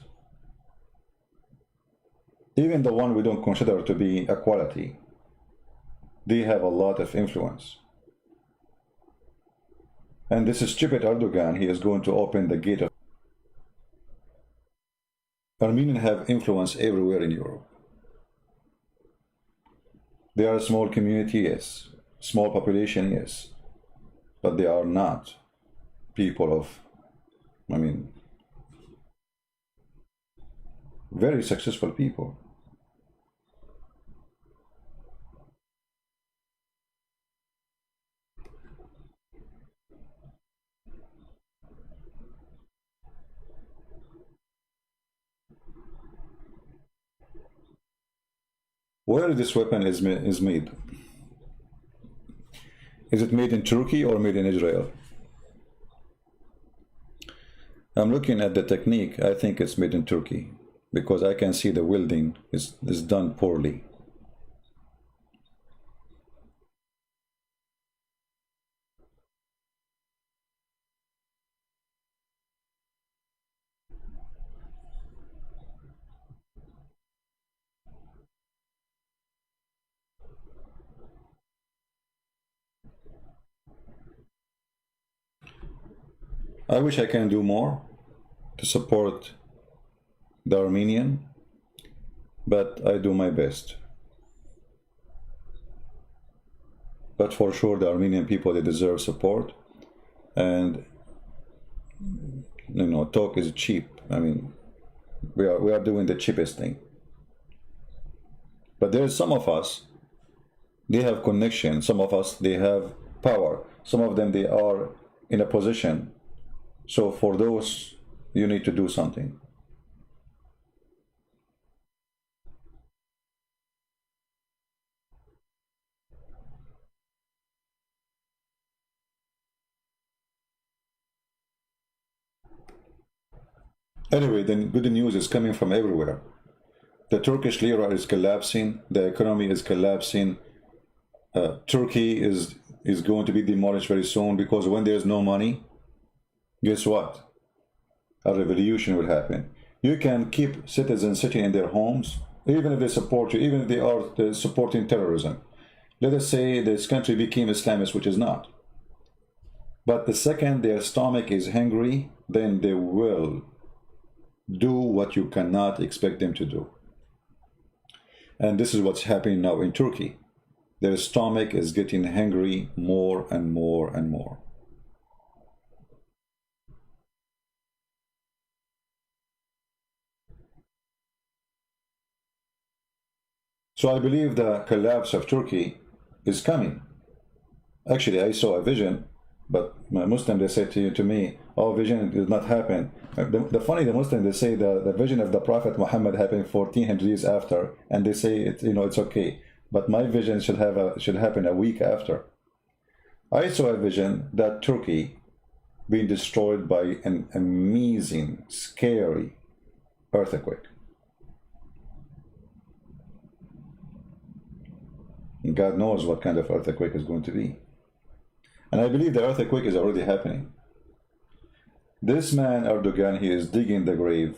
Even the one we don't consider to be a quality, they have a lot of influence. And this stupid Erdogan, he is going to open the gate of... Armenians have influence everywhere in Europe. They are a small community, yes. Small population, yes. But they are not people of, I mean, very successful people. Where this weapon is made? Is it made in Turkey or made in Israel? I'm looking at the technique. I think it's made in Turkey because I can see the welding is done poorly. I wish I can do more to support the Armenian, but I do my best. But for sure, the Armenian people, they deserve support. And, you know, talk is cheap. I mean, we are doing the cheapest thing. But there's some of us, they have connection. Some of us, they have power. Some of them, they are in a position. So for those, you need to do something. Anyway, then good news is coming from everywhere. The Turkish lira is collapsing. The economy is collapsing. Turkey is going to be demolished very soon because when there's no money, guess what? A revolution will happen. You can keep citizens sitting in their homes, even if they support you, even if they are supporting terrorism. Let us say this country became Islamist, which is not. But the second their stomach is hungry, then they will do what you cannot expect them to do. And this is what's happening now in Turkey. Their stomach is getting hungry more and more and more. So I believe the collapse of Turkey is coming. Actually, I saw a vision, but Muslim, they said to me, oh, vision did not happen. The Muslim, they say the vision of the Prophet Muhammad happened 1400 years after, and they say it's okay. But my vision should happen a week after. I saw a vision that Turkey being destroyed by an amazing, scary earthquake. God knows what kind of earthquake is going to be. And I believe the earthquake is already happening. This man, Erdogan, he is digging the grave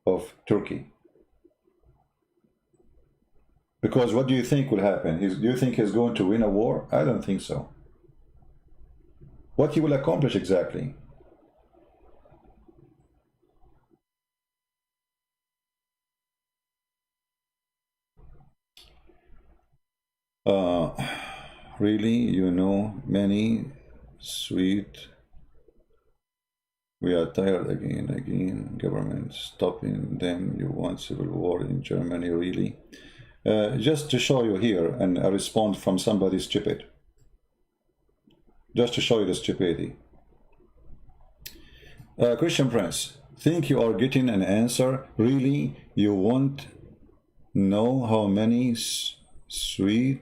of Turkey. Because what do you think will happen? Do you think he's going to win a war? I don't think so. What he will accomplish exactly? Really, many sweet. We are tired again. Government stopping them. You want civil war in Germany, really? Just to show you here, and a response from somebody stupid. Just to show you the stupidity. Christian Prince, think you are getting an answer? Really? You won't know how many sweet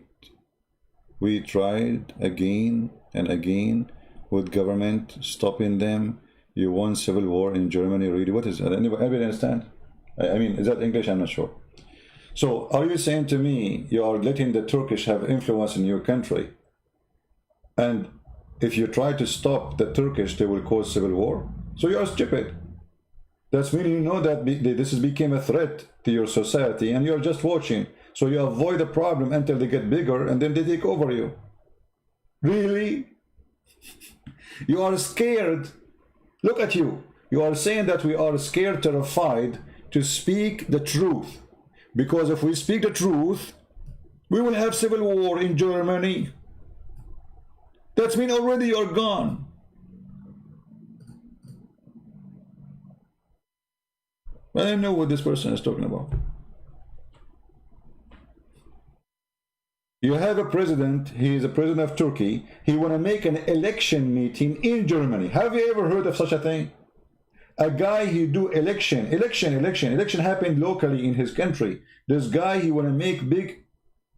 we tried again and again with government stopping them. You want civil war in Germany, really? What is that? Anybody understand? I mean, is that English? I'm not sure. So are you saying to me you are letting the Turkish have influence in your country, and if you try to stop the Turkish, they will cause civil war? So you are stupid. That's when you know that this became a threat to your society and you're just watching. So you avoid the problem until they get bigger and then they take over you. Really? You are scared. Look at you. You are saying that we are scared, terrified to speak the truth. Because if we speak the truth, we will have civil war in Germany. That's mean already you're gone. I don't know what this person is talking about. You have a president, he is a president of Turkey, he want to make an election meeting in Germany. Have you ever heard of such a thing? A guy, he do election happened locally in his country. This guy, he want to make big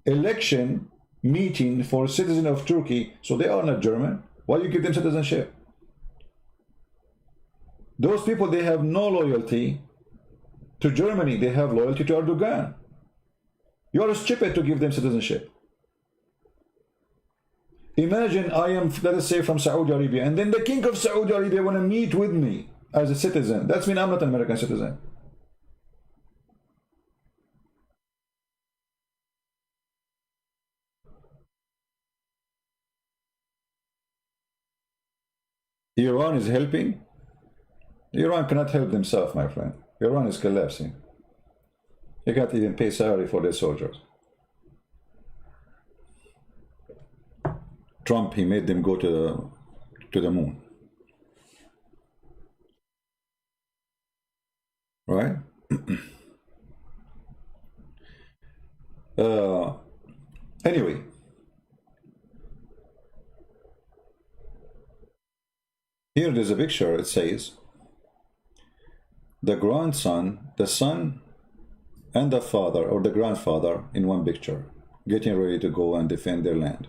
election meeting for citizen of Turkey, so they are not German. Why you give them citizenship? Those people, they have no loyalty to Germany, they have loyalty to Erdogan. You are stupid to give them citizenship. Imagine I am, let us say, from Saudi Arabia, and then the king of Saudi Arabia want to meet with me as a citizen. That means I'm not an American citizen. Iran is helping. Iran cannot help themselves, my friend. Iran is collapsing. They can't even pay salary for their soldiers. Trump, he made them go to the moon. Right? Anyway, here there's a picture. It says the grandson, the son and the father or the grandfather in one picture, getting ready to go and defend their land.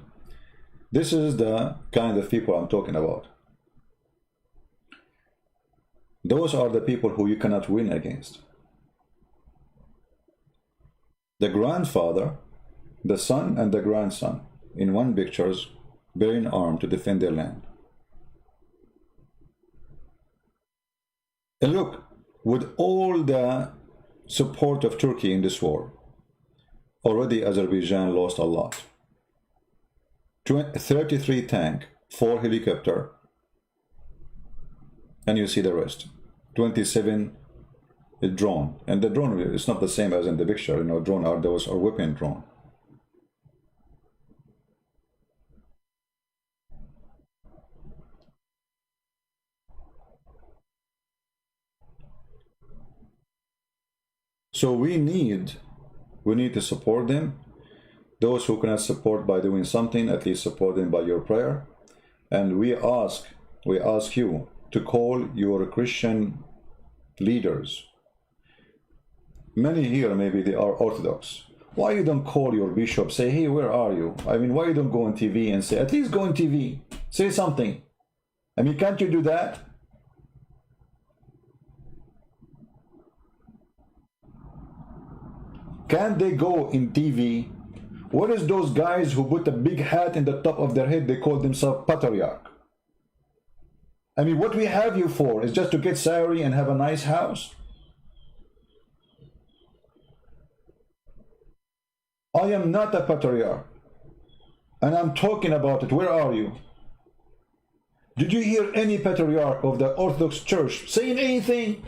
This is the kind of people I'm talking about. Those are the people who you cannot win against. The grandfather, the son and the grandson in one pictures bearing armed to defend their land. And look, with all the support of Turkey in this war, already Azerbaijan lost a lot. 33 tank, 4 helicopter, and you see the rest. 27 drone, and the drone is not the same as in the picture. You know, drone are those are weapon drone. So we need to support them. Those who cannot support by doing something, at least support them by your prayer. And we ask you to call your Christian leaders. Many here, maybe they are Orthodox. Why you don't call your bishop, say, hey, where are you? I mean, why you don't go on TV and say, at least go on TV, say something. I mean, can't you do that? Can't they go in TV? What is those guys who put a big hat in the top of their head, they call themselves patriarch? I mean, what we have you for is just to get salary and have a nice house? I am not a patriarch, and I'm talking about it. Where are you? Did you hear any patriarch of the Orthodox Church saying anything?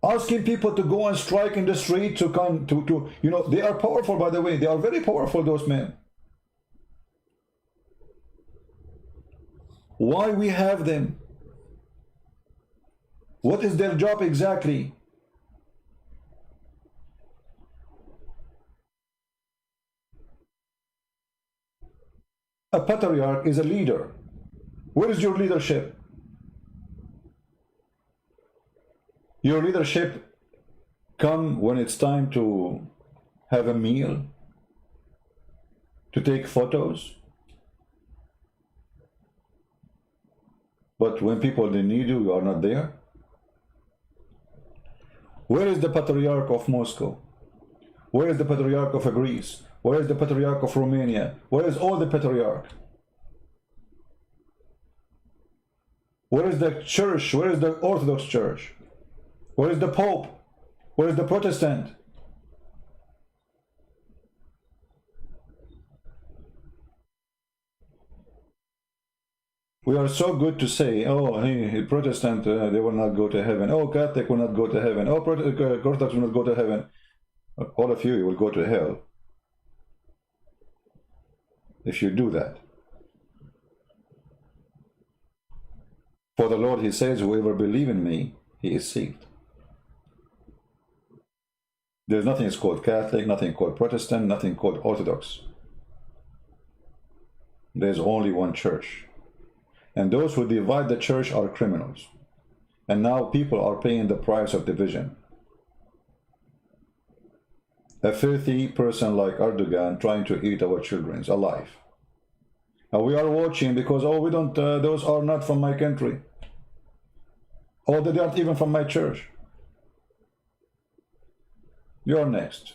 Asking people to go and strike in the street to come to you know, they are powerful, by the way. They are very powerful, those men. Why we have them? What is their job exactly? A patriarch is a leader. Where is your leadership? Your leadership come when it's time to have a meal, to take photos. But when people they need you, you are not there. Where is the patriarch of Moscow? Where is the patriarch of Greece? Where is the patriarch of Romania? Where is all the patriarch? Where is the church? Where is the Orthodox Church? Where is the Pope? Where is the Protestant? We are so good to say, oh, hey, Protestant, they will not go to heaven. Oh, Catholic will not go to heaven. Oh, Orthodox will not go to heaven. All of you will go to hell if you do that. For the Lord, he says, whoever believes in me, he is saved. There's nothing is called Catholic, nothing called Protestant, nothing called Orthodox. There's only one church. And those who divide the church are criminals. And now people are paying the price of division. A filthy person like Erdogan trying to eat our children alive. And we are watching because, oh, we don't, those are not from my country. Or they aren't even from my church. You're next.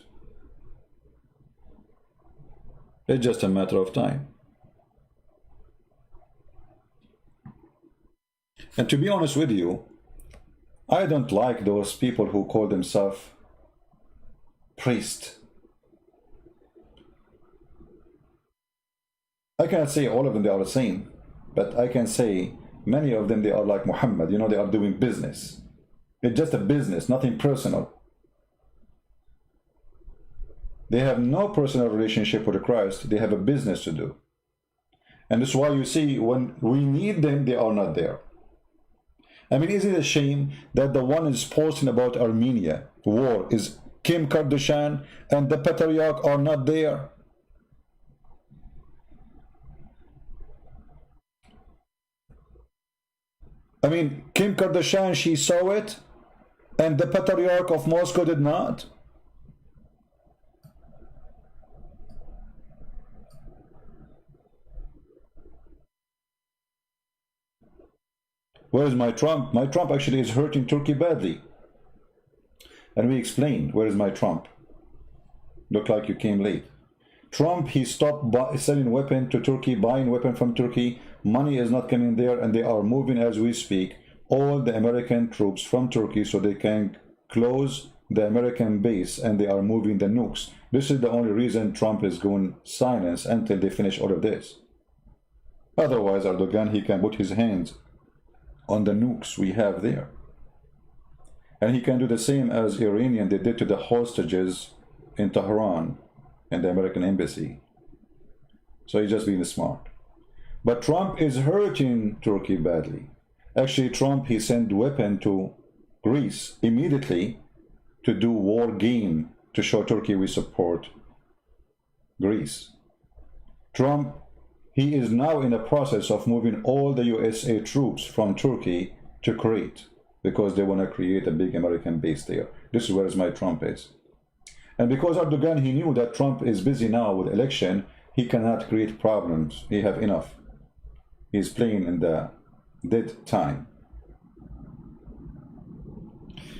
It's just a matter of time. And to be honest with you, I don't like those people who call themselves priests. I cannot say all of them they are the same, but I can say many of them they are like Muhammad, you know, they are doing business. It's just a business, nothing personal. They have no personal relationship with Christ, they have a business to do. And that's why you see when we need them, they are not there. I mean, isn't it a shame that the one is posting about Armenia war is Kim Kardashian and the patriarch are not there? I mean, Kim Kardashian, she saw it, and the patriarch of Moscow did not. Where is my Trump? My Trump actually is hurting Turkey badly. And we explained, where is my Trump? Look like you came late. Trump, he stopped selling weapon to Turkey, buying weapon from Turkey. Money is not coming there, and they are moving as we speak all the American troops from Turkey so they can close the American base, and they are moving the nukes. This is the only reason Trump is going silence until they finish all of this. Otherwise, Erdogan, he can put his hands on the nukes we have there. And he can do the same as Iranian they did to the hostages in Tehran in the American embassy. So he's just being smart. But Trump is hurting Turkey badly. Actually, Trump, he sent weapon to Greece immediately to do war game to show Turkey we support Greece. Trump, he is now in the process of moving all the USA troops from Turkey to Crete because they want to create a big American base there. This is where my Trump is. And because Erdogan, he knew that Trump is busy now with election, he cannot create problems. He have enough. He's playing in the dead time.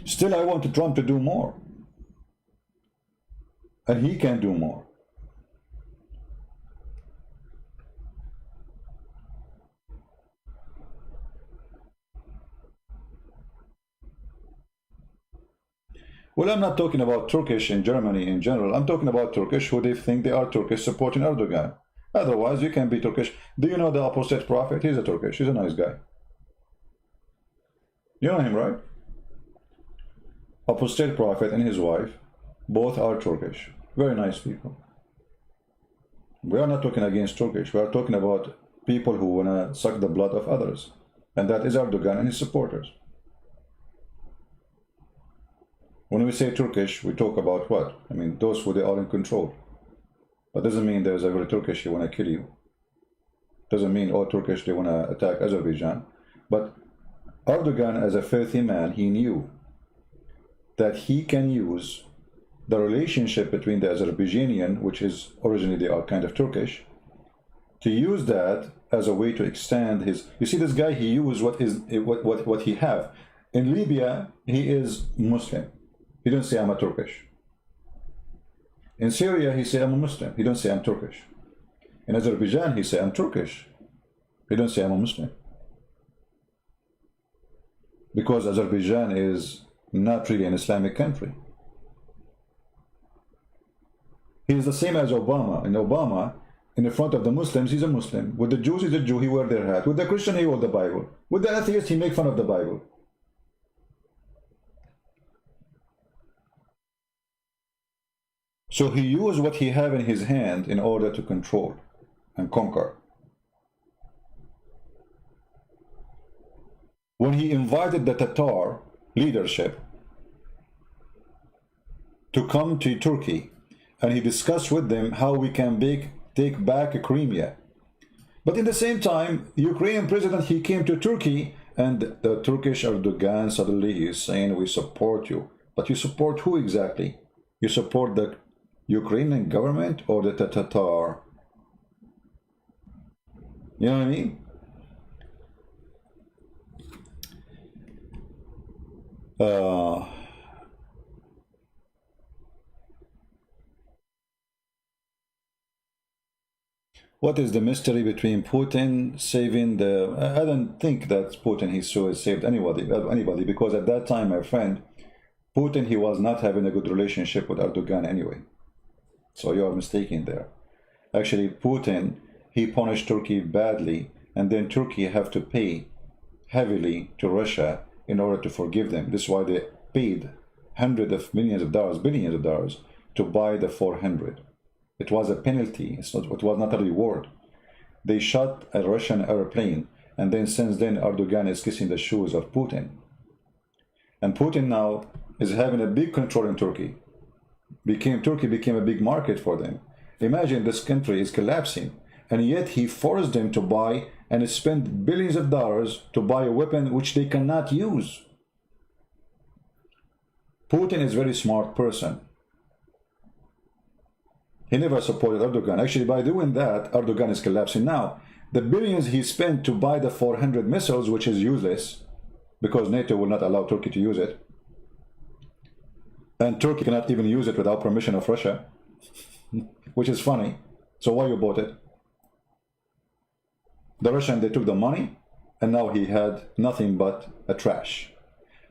Still, I want Trump to do more. And he can do more. Well, I'm not talking about Turkish in Germany in general. I'm talking about Turkish who they think they are Turkish supporting Erdogan. Otherwise, you can be Turkish. Do you know the apostate prophet? He's a Turkish. He's a nice guy. You know him, right? Apostate prophet and his wife, both are Turkish. Very nice people. We are not talking against Turkish. We are talking about people who want to suck the blood of others. And that is Erdogan and his supporters. When we say Turkish, we talk about what? I mean, those who they are in control. But doesn't mean there's every Turkish who want to kill you. Doesn't mean all Turkish they want to attack Azerbaijan. But Erdogan, as a filthy man, he knew that he can use the relationship between the Azerbaijanian, which is originally they are kind of Turkish, to use that as a way to extend his. You see, this guy, he used what he have. In Libya, he is Muslim. He don't say I'm a Turkish. In Syria, he say I'm a Muslim. He don't say I'm Turkish. In Azerbaijan, he say I'm Turkish. He don't say I'm a Muslim. because Azerbaijan is not really an Islamic country. He is the same as Obama. And Obama, in the front of the Muslims, he's a Muslim. With the Jews, he's a Jew, he wear their hat. With the Christian, he hold the Bible. With the atheist, he make fun of the Bible. So he used what he have in his hand in order to control and conquer. When he invited the Tatar leadership to come to Turkey, and he discussed with them how we can take back Crimea. But in the same time, Ukrainian president, he came to Turkey, and the Turkish Erdogan suddenly he is saying, we support you. But you support who exactly? You support the Ukrainian government or the Tatar? You know what I mean? What is the mystery between Putin saving the... I don't think that Putin, he saved anybody, because at that time, my friend, Putin, he was not having a good relationship with Erdogan anyway. So you are mistaken there. Actually, Putin, he punished Turkey badly, and then Turkey have to pay heavily to Russia in order to forgive them. This is why they paid hundreds of millions of dollars, billions of dollars, to buy the 400. It was a penalty. It was not a reward. They shot a Russian airplane, and then since then Erdogan is kissing the shoes of Putin. And Putin now is having a big control in Turkey. Turkey became a big market for them. Imagine this country is collapsing, and yet he forced them to buy and spend billions of dollars to buy a weapon which they cannot use. Putin is a very smart person. He never supported Erdogan. Actually, by doing that, Erdogan is collapsing now. The billions he spent to buy the 400 missiles, which is useless, because NATO will not allow Turkey to use it. And Turkey cannot even use it without permission of Russia, which is funny. So why you bought it? The Russian, they took the money, and now he had nothing but a trash.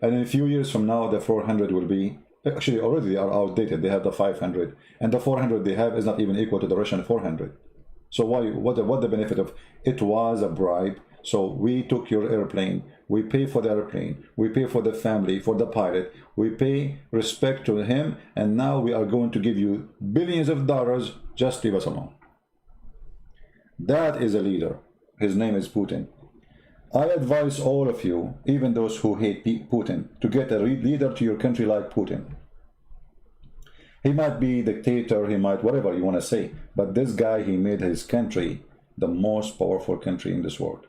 And in a few years from now, the 400 will be... Actually, already they are outdated. They have the 500, and the 400 they have is not even equal to the Russian 400. So what the benefit of it? Was a bribe. So we took your airplane, we pay for the airplane, we pay for the family, for the pilot, we pay respect to him, and now we are going to give you billions of dollars. Just leave us alone. That is a leader. His name is Putin. I advise all of you, even those who hate Putin, to get a leader to your country like Putin. He might be dictator, he might whatever you want to say, but this guy, he made his country the most powerful country in this world.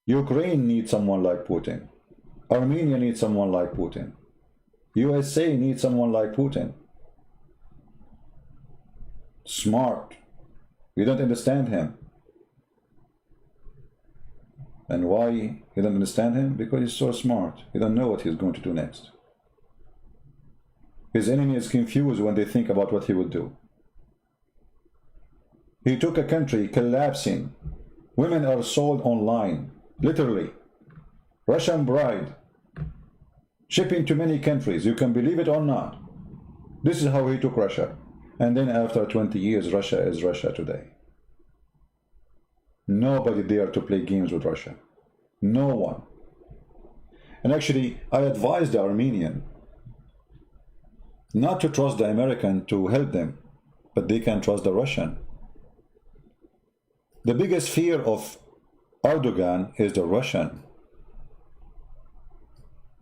Ukraine needs someone like Putin. Armenia needs someone like Putin. USA needs someone like Putin. Smart. You don't understand him. And why you don't understand him? Because he's so smart. You don't know what he's going to do next. His enemy is confused when they think about what he will do. He took a country collapsing. Women are sold online, literally. Russian bride. Shipping to many countries. You can believe it or not. This is how he took Russia. And then after 20 years, Russia is Russia today. Nobody dared to play games with Russia. No one. And actually, I advised the Armenian not to trust the American to help them, but they can trust the Russian. The biggest fear of Erdogan is the Russian.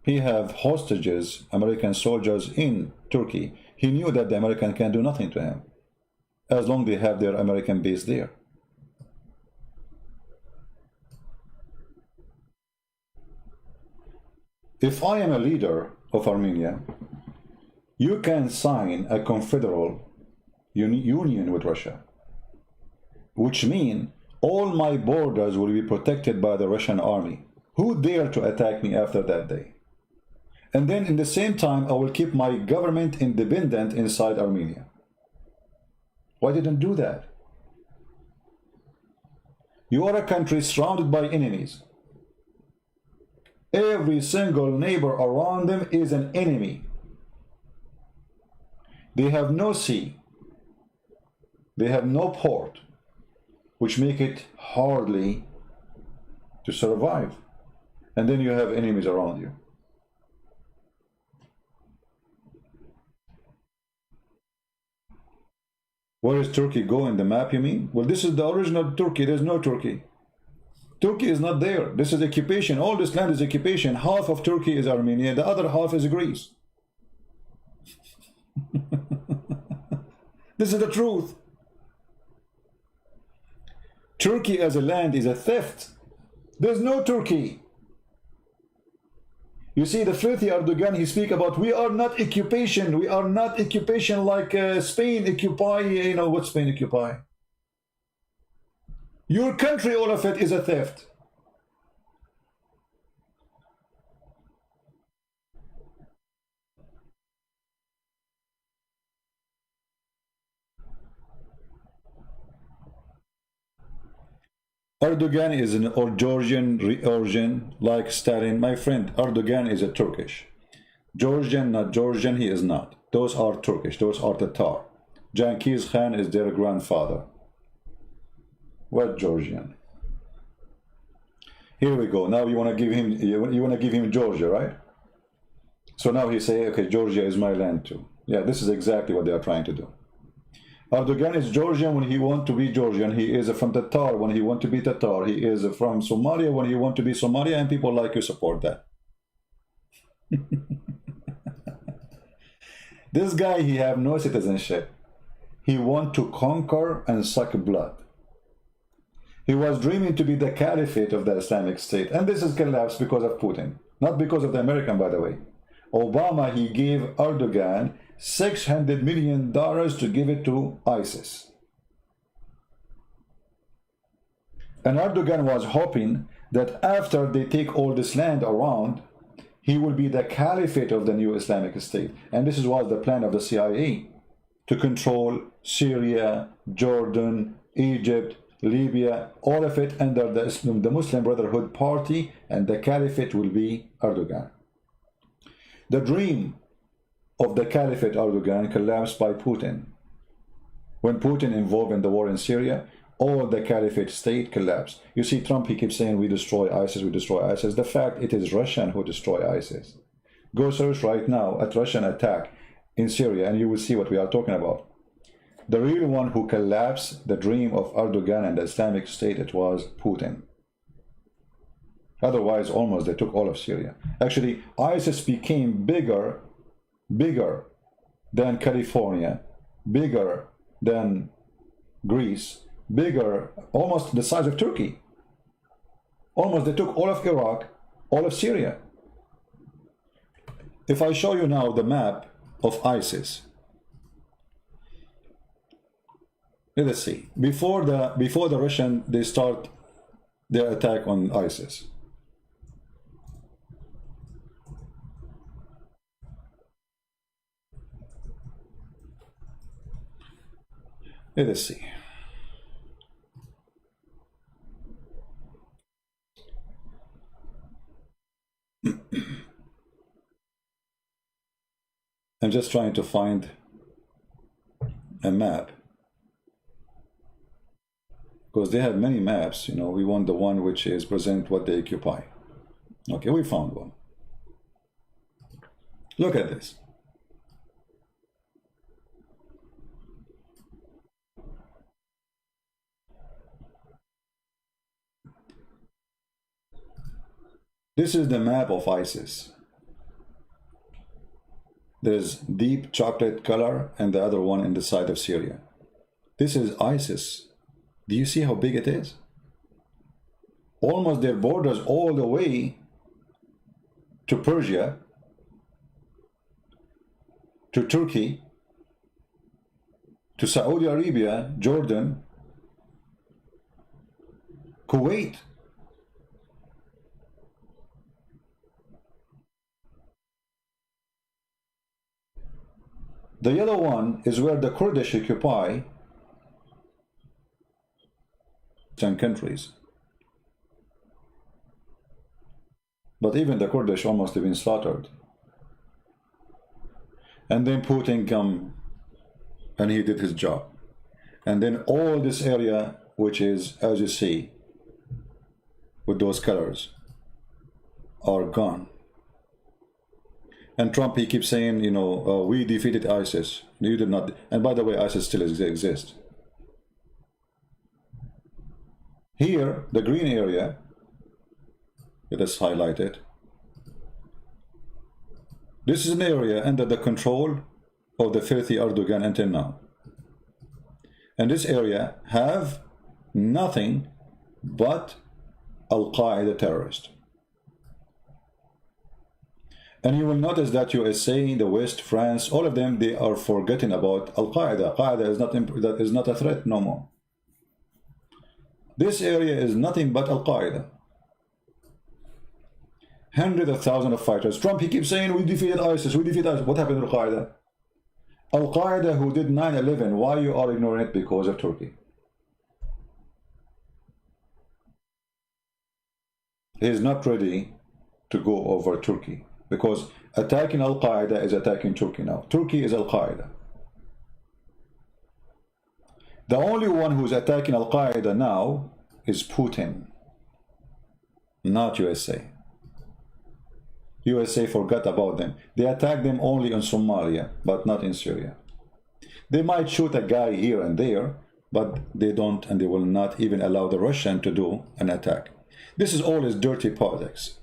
He have hostages, American soldiers in Turkey. He knew that the American can do nothing to him, as long as they have their American base there. If I am a leader of Armenia, you can sign a confederal union with Russia, which means all my borders will be protected by the Russian army. Who dare to attack me after that day? And then in the same time, I will keep my government independent inside Armenia. Why didn't do that? You are a country surrounded by enemies. Every single neighbor around them is an enemy. They have no sea. They have no port, which make it hardly to survive. And then you have enemies around you. Where does Turkey go in the map, you mean? Well, this is the original Turkey. There's no Turkey. Turkey is not there. This is occupation. All this land is occupation. Half of Turkey is Armenia. The other half is Greece. This is the truth. Turkey as a land is a theft. There's no Turkey. You see, the filthy Erdogan, he speak about, we are not occupation. We are not occupation like Spain occupy, you know, what Spain occupy? Your country, all of it is a theft. Erdogan is an or Georgian origin like Stalin. My friend, Erdogan is a Turkish. Georgian, not Georgian, he is not. Those are Turkish, those are Tatar. Genghis Khan is their grandfather. What Georgian? Here we go. Now you want to give him, you want to give him Georgia, right? So now he say, okay, Georgia is my land too. Yeah, this is exactly what they are trying to do. Erdogan is Georgian when he want to be Georgian. He is from Tatar when he want to be Tatar. He is from Somalia when he want to be Somalia, and people like you support that. This guy, he have no citizenship. He want to conquer and suck blood. He was dreaming to be the caliphate of the Islamic State, and this has collapsed because of Putin, not because of the American, by the way. Obama, he gave Erdogan $600 million to give it to ISIS. And Erdogan was hoping that after they take all this land around, he will be the caliphate of the new Islamic State. And this was the plan of the CIA, to control Syria, Jordan, Egypt, Libya, all of it under the Muslim Brotherhood Party, and the caliphate will be Erdogan. The dream of the caliphate Erdogan collapsed by Putin. When Putin involved in the war in Syria, all the caliphate state collapsed. You see, Trump, he keeps saying, we destroy ISIS, we destroy ISIS. The fact, it is Russian who destroy ISIS. Go search right now at Russian attack in Syria, and you will see what we are talking about. The real one who collapsed the dream of Erdogan and the Islamic State, it was Putin. Otherwise, almost they took all of Syria. Actually, ISIS became bigger than California, bigger than Greece, bigger, almost the size of Turkey. Almost they took all of Iraq, all of Syria. If I show you now the map of ISIS, let us see. Before the Russian, they start their attack on ISIS. Let us see. I'm just trying to find a map, because they have many maps, you know. We want the one which is present what they occupy. Okay, we found one. Look at this. This is the map of ISIS. There's deep chocolate color and the other one in the side of Syria. This is ISIS. Do you see how big it is? Almost their borders all the way to Persia, to Turkey, to Saudi Arabia, Jordan, Kuwait. The yellow one is where the Kurdish occupy 10 countries. But even the Kurdish almost have been slaughtered. And then Putin come and he did his job. And then all this area, which is, as you see, with those colors, are gone. And Trump, he keeps saying, you know, we defeated ISIS. You did not. And by the way, ISIS still exists. Here, the green area, it is highlighted. This is an area under the control of the filthy Erdogan until now. And this area have nothing but Al-Qaeda terrorists. And you will notice that USA, the West, France, all of them, they are forgetting about Al-Qaeda. Al-Qaeda is not a threat no more. This area is nothing but Al-Qaeda. Hundreds of thousands of fighters. Trump, he keeps saying, we defeated ISIS, we defeated ISIS. What happened to Al-Qaeda? Al-Qaeda who did 9/11, why you are ignoring it? Because of Turkey. He is not ready to go over Turkey. Because attacking Al-Qaeda is attacking Turkey now. Turkey is Al-Qaeda. The only one who is attacking Al-Qaeda now is Putin, not USA. USA forgot about them. They attack them only in Somalia, but not in Syria. They might shoot a guy here and there, but they don't, and they will not even allow the Russian to do an attack. This is all is dirty politics.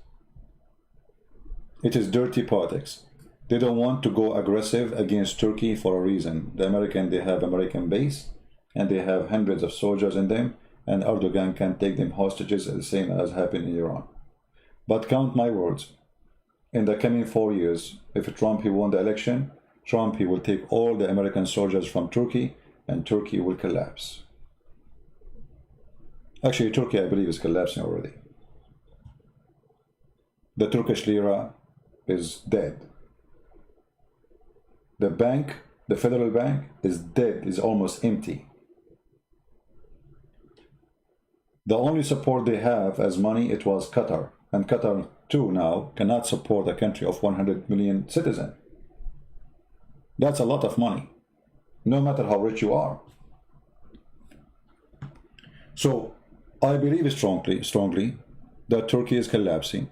It is dirty politics. They don't want to go aggressive against Turkey for a reason. The American, they have American base, and they have hundreds of soldiers in them, and Erdogan can take them hostages, the same as happened in Iran. But count my words, in the coming 4 years, if Trump, he won the election, Trump, he will take all the American soldiers from Turkey, and Turkey will collapse. Actually, Turkey, I believe, is collapsing already. The Turkish lira is dead. The bank, the federal bank, is dead, is almost empty. The only support they have as money, it was Qatar. And Qatar too now cannot support a country of 100 million citizens. That's a lot of money, no matter how rich you are. So I believe strongly that Turkey is collapsing.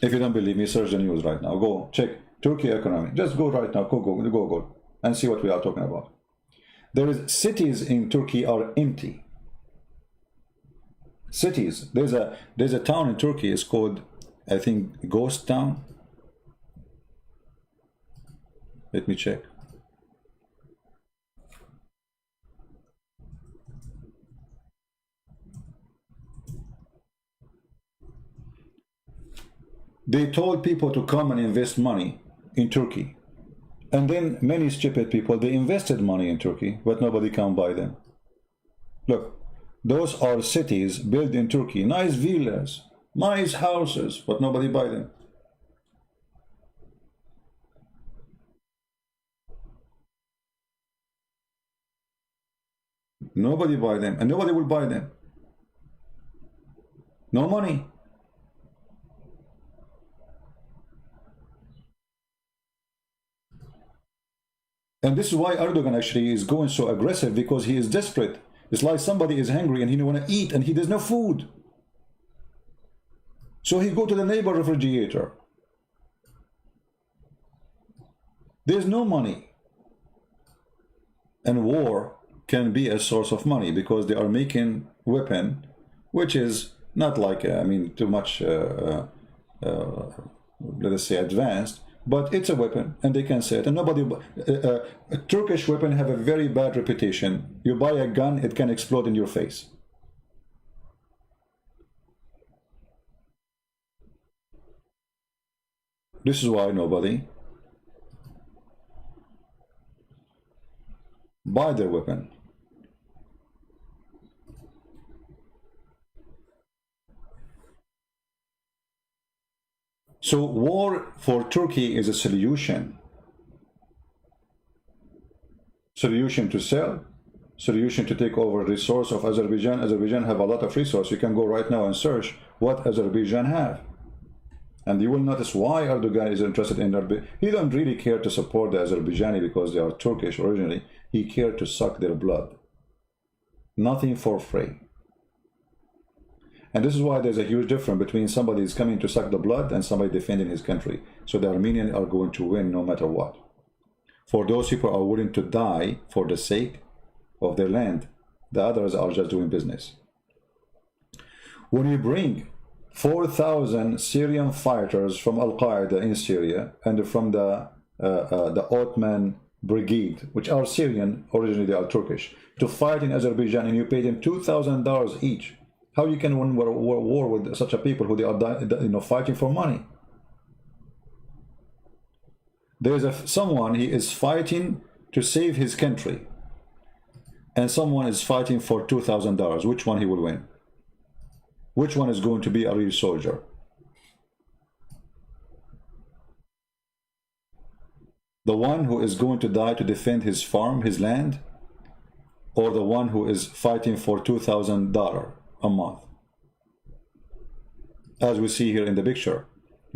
If you don't believe me, search the news right now. Go check Turkey economy. Just go right now, Google, and see what we are talking about. There is cities in Turkey are empty. Cities. There's a town in Turkey. It's called, I think, Ghost Town. Let me check. They told people to come and invest money in Turkey. And then many stupid people, they invested money in Turkey, but nobody can buy them. Look, those are cities built in Turkey. Nice villas, nice houses, but nobody buy them. Nobody buy them, and nobody will buy them. No money. And this is why Erdogan actually is going so aggressive, because he is desperate. It's like somebody is hungry and he don't want to eat and he does no food. So he go to the neighbor refrigerator. There's no money. And war can be a source of money because they are making weapon, which is not like, too much, let us say, advanced. But it's a weapon, and they can say it. And nobody, Turkish weapon have a very bad reputation. You buy a gun, it can explode in your face. This is why nobody buy their weapon. So war for Turkey is a solution. Solution to sell, solution to take over resource of Azerbaijan. Azerbaijan have a lot of resource. You can go right now and search what Azerbaijan have. And you will notice why Erdogan is interested in Azerbaijan. He don't really care to support the Azerbaijani because they are Turkish originally. He cared to suck their blood. Nothing for free. And this is why there's a huge difference between somebody who's coming to suck the blood and somebody defending his country. So the Armenians are going to win no matter what. For those people who are willing to die for the sake of their land, the others are just doing business. When you bring 4,000 Syrian fighters from Al-Qaeda in Syria and from the Ottoman Brigade, which are Syrian, originally they are Turkish, to fight in Azerbaijan, and you pay them $2,000 each, how you can win war with such a people who they are fighting for money? There is someone, he is fighting to save his country, and someone is fighting for $2,000. Which one he will win? Which one is going to be a real soldier? The one who is going to die to defend his farm, his land, or the one who is fighting for $2,000 a month? As we see here in the picture,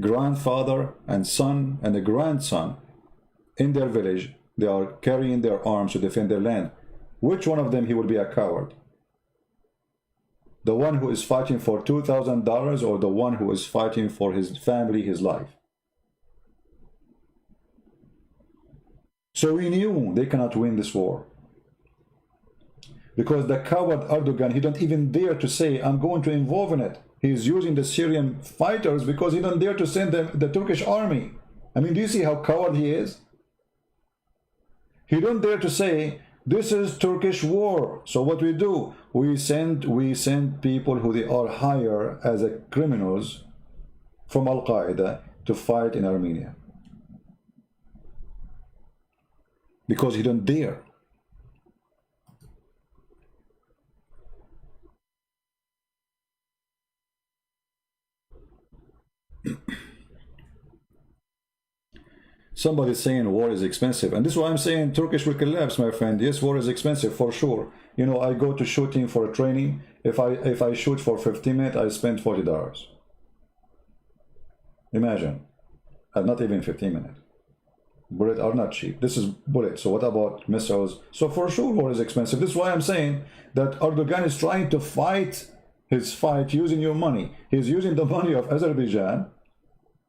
grandfather and son and the grandson in their village, they are carrying their arms to defend their land. Which one of them he will be a coward? The one who is fighting for $2,000 or the one who is fighting for his family, his life? So we knew they cannot win this war. Because the coward Erdogan, he don't even dare to say, I'm going to involve in it. He is using the Syrian fighters because he don't dare to send them the Turkish army. I mean, do you see how coward he is? He don't dare to say, this is Turkish war. So what we do, we send people who they are hired as a criminals from Al-Qaeda to fight in Armenia. Because he don't dare. Somebody saying war is expensive, and this is why I'm saying Turkish will collapse, my friend. Yes, war is expensive for sure. You know, I go to shooting for a training. If I shoot for 15 minutes, I spend $40. Imagine, not even 15 minutes. Bullets are not cheap. This is bullets. So what about missiles? So for sure, war is expensive. This is why I'm saying that Erdogan is trying to fight his fight using your money. He's using the money of Azerbaijan.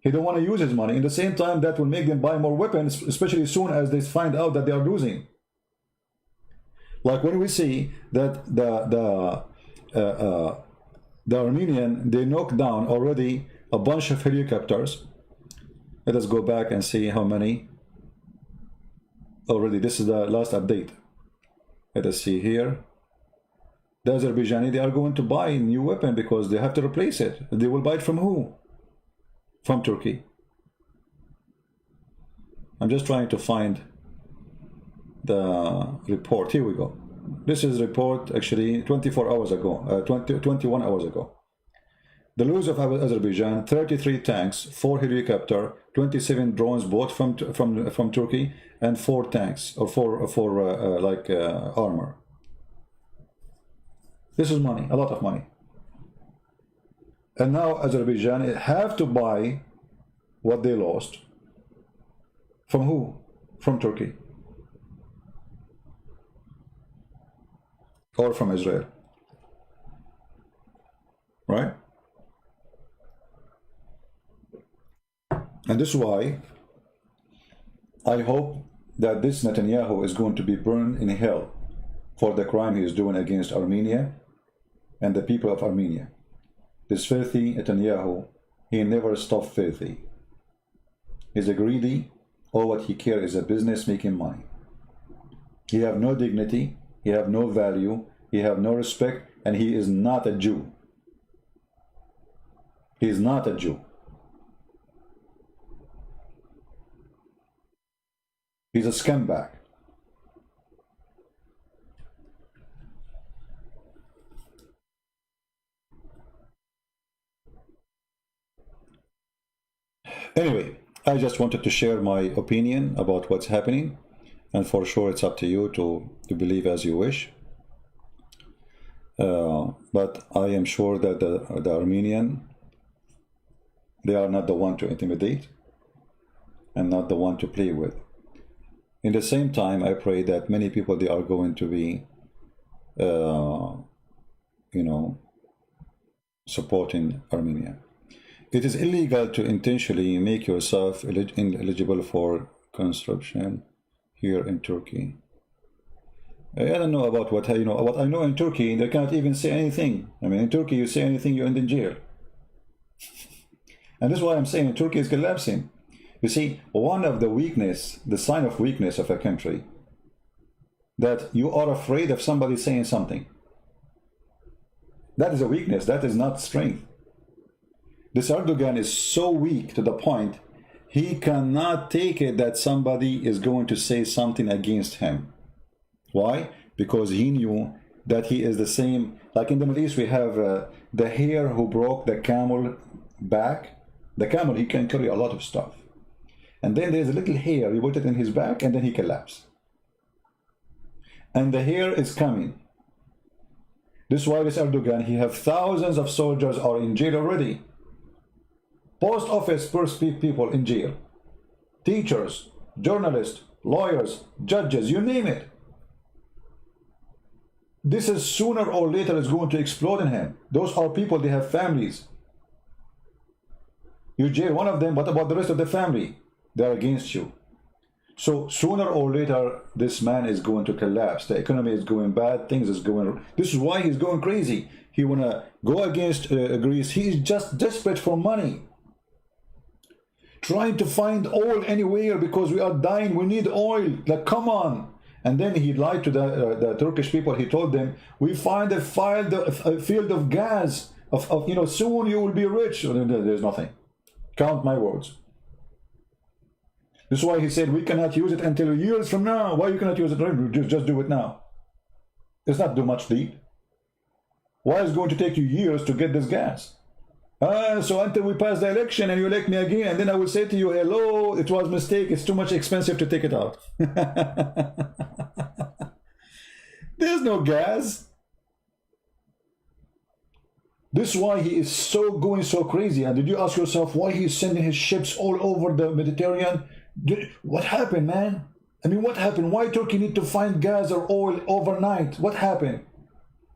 He don't want to use his money. In the same time, that will make them buy more weapons, especially soon as they find out that they are losing. Like when we see that the Armenian, they knocked down already a bunch of helicopters. Let us go back and see how many. Already, this is the last update. Let us see here. The Azerbaijani, they are going to buy a new weapon because they have to replace it. They will buy it from who? From Turkey. I'm just trying to find the report. Here we go. This is report actually 24 hours ago, 21 hours ago. The loss of Azerbaijan: 33 tanks, 4 helicopters, 27 drones bought from Turkey, and 4 tanks or 4 armor. This is money, a lot of money. And now Azerbaijan have to buy what they lost. From who? From Turkey. Or from Israel. Right? And this is why I hope that this Netanyahu is going to be burned in hell for the crime he is doing against Armenia and the people of Armenia. This filthy Netanyahu, he never stopped filthy. He's a greedy. All what he cares is a business making money. He have no dignity. He have no value. He have no respect. And he is not a Jew. He is not a Jew. He's a scumbag. Anyway, I just wanted to share my opinion about what's happening, and for sure it's up to you to believe as you wish. But I am sure that the Armenian, They are not the one to intimidate and not the one to play with. In the same time, I pray that many people, they are going to be, you know, supporting Armenia. It is illegal to intentionally make yourself ineligible for conscription here in Turkey. I don't know about what you know. What I know in Turkey, they cannot even say anything. I mean, in Turkey, you say anything, you end in jail. And this is why I'm saying Turkey is collapsing. You see, one of the weakness, the sign of weakness of a country, that you are afraid of somebody saying something. That is a weakness. That is not strength. This Erdogan is so weak to the point he cannot take it that somebody is going to say something against him. Why? Because he knew that he is the same. Like in the Middle East, we have the hare who broke the camel back. The camel, he can carry a lot of stuff. And then there's a little hair, he put it in his back, and then he collapsed. And the hair is coming. This is why this Erdogan, he have thousands of soldiers are in jail already. Post office people in jail. Teachers, journalists, lawyers, judges, you name it. This is sooner or later is going to explode in him. Those are people, they have families. You jail one of them, what about the rest of the family? They are against you. So sooner or later, this man is going to collapse. The economy is going bad, things is going. This is why he's going crazy. He wanna go against Greece. He is just desperate for money, trying to find oil anywhere because we are dying. We need oil. Like, come on. And then he lied to the Turkish people. He told them, "We find a field of gas. You know, soon you will be rich." There's nothing. Count my words. This is why he said we cannot use it until years from now. Why you cannot use it? Just do it now. It's not too much deep. Why is it going to take you years to get this gas? So until we pass the election and you elect me again, and then I will say to you, hello, it was a mistake. It's too much expensive to take it out. There's no gas. This is why he is going so crazy. And did you ask yourself why he is sending his ships all over the Mediterranean? What happened, man? I mean, what happened? Why Turkey need to find gas or oil overnight? What happened?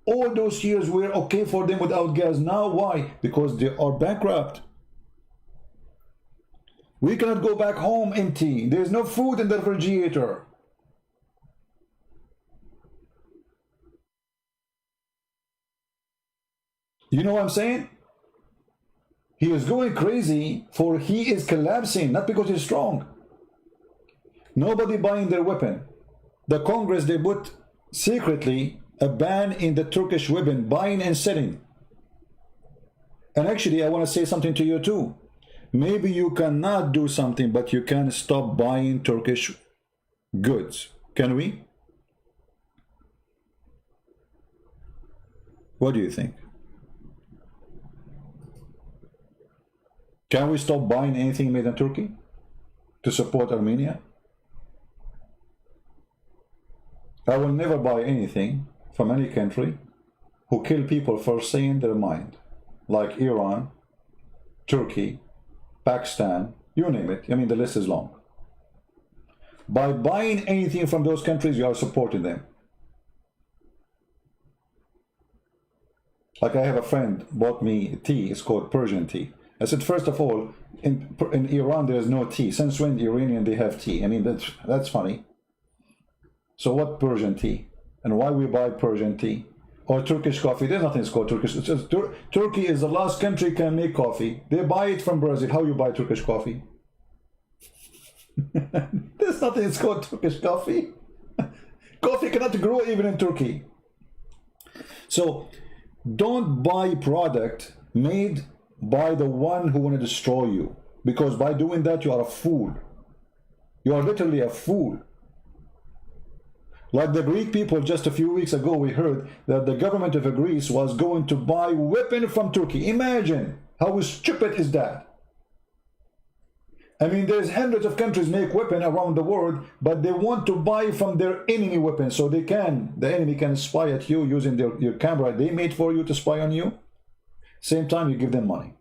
All those years were okay for them without gas. Now why? Because they are bankrupt. We cannot go back home empty. There's no food in the refrigerator. You know what I'm saying? He is going crazy, for he is collapsing, not because he's strong. Nobody buying their weapon. The Congress, they put secretly a ban in the Turkish weapon buying and selling. And actually, I want to say something to you too. Maybe you cannot do something, but you can stop buying Turkish goods. Can we? What do you think? Can we stop buying anything made in Turkey to support Armenia? I will never buy anything from any country who kill people for saying their mind, like Iran, Turkey, Pakistan, you name it. I mean, the list is long. By buying anything from those countries, you are supporting them. Like, I have a friend bought me tea. It's called Persian tea. I said, first of all, in Iran there is no tea. Since when the Iranian they have tea? I mean, that's funny. So what Persian tea? And why we buy Persian tea? Or Turkish coffee? There's nothing called Turkish. It's just Turkey is the last country can make coffee. They buy it from Brazil. How you buy Turkish coffee? There's nothing called Turkish coffee. Coffee cannot grow even in Turkey. So don't buy product made by the one who want to destroy you, because by doing that you are a fool. You are literally a fool. Like the Greek people, just a few weeks ago we heard that the government of Greece was going to buy weapon from Turkey. Imagine how stupid is that. I mean, there's hundreds of countries make weapon around the world, but they want to buy from their enemy weapons, so the enemy can spy at you using your camera they made for you to spy on you. Same time you give them money.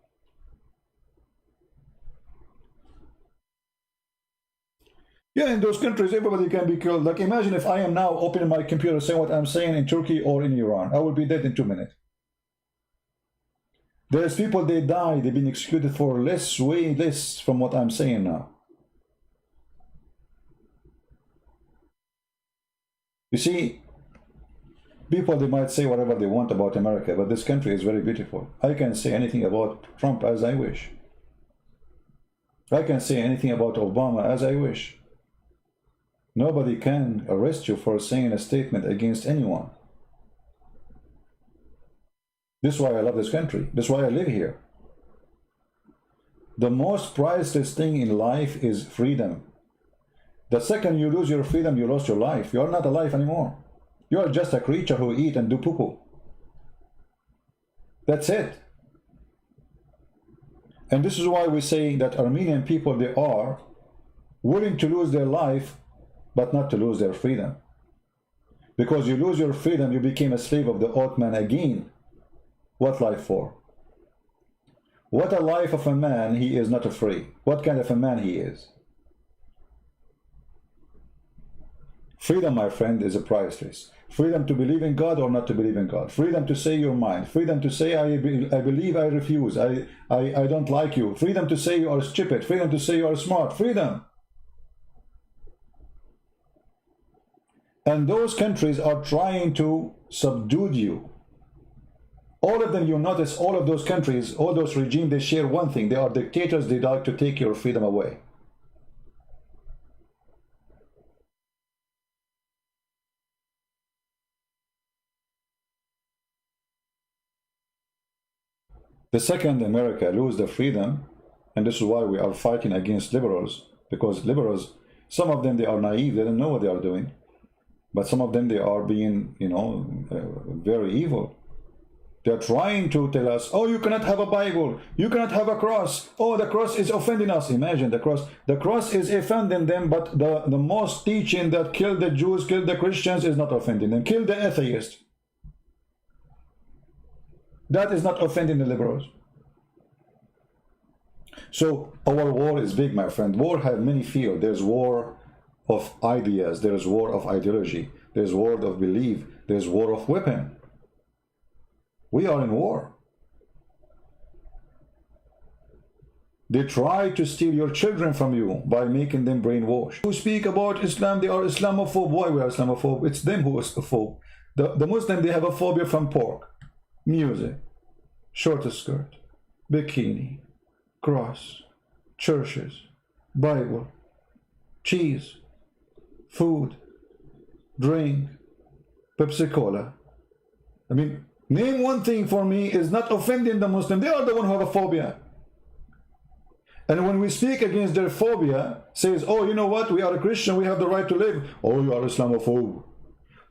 Yeah, in those countries, everybody can be killed. Like, imagine if I am now opening my computer saying what I'm saying in Turkey or in Iran. I will be dead in 2 minutes. There's people, they die, they've been executed for less, way less from what I'm saying now. You see, people, they might say whatever they want about America, but this country is very beautiful. I can say anything about Trump as I wish. I can say anything about Obama as I wish. Nobody can arrest you for saying a statement against anyone. This is why I love this country. This is why I live here. The most priceless thing in life is freedom. The second you lose your freedom, you lost your life. You are not alive anymore. You are just a creature who eat and do poo-poo. That's it. And this is why we say that Armenian people, they are willing to lose their life, but not to lose their freedom. Because you lose your freedom, you became a slave of the Ottoman again. What life for? What a life of a man, he is not free. What kind of a man he is? Freedom, my friend, is a priceless. Freedom to believe in God or not to believe in God. Freedom to say your mind. Freedom to say, I believe, I refuse. I don't like you. Freedom to say you are stupid. Freedom to say you are smart. Freedom. And those countries are trying to subdue you. All of them, you notice, all of those countries, all those regimes, they share one thing. They are dictators. They like to take your freedom away. The second America lose the freedom, and this is why we are fighting against liberals, because liberals, some of them, they are naive, they don't know what they are doing, but some of them, they are being, you know, very evil. They're trying to tell us, oh, you cannot have a Bible, you cannot have a cross, oh, the cross is offending us. Imagine the cross is offending them, but the most teaching that kill the Jews, kill the Christians is not offending them, kill the atheists. That is not offending the liberals. So our war is big, my friend. War has many fields. There's war of ideas, there's war of ideology, there's war of belief, there's war of weapon. We are in war. They try to steal your children from you by making them brainwashed. Who speak about Islam, they are Islamophobe. Why we are Islamophobe? It's them who is a phobe. The Muslim, they have a phobia from pork, music, short skirt, bikini, cross, churches, Bible, cheese, food, drink, Pepsi Cola. I mean, name one thing for me is not offending the Muslim. They are the one who have a phobia. And when we speak against their phobia, says, oh, you know what, we are a Christian, we have the right to live. Oh, you are Islamophobe.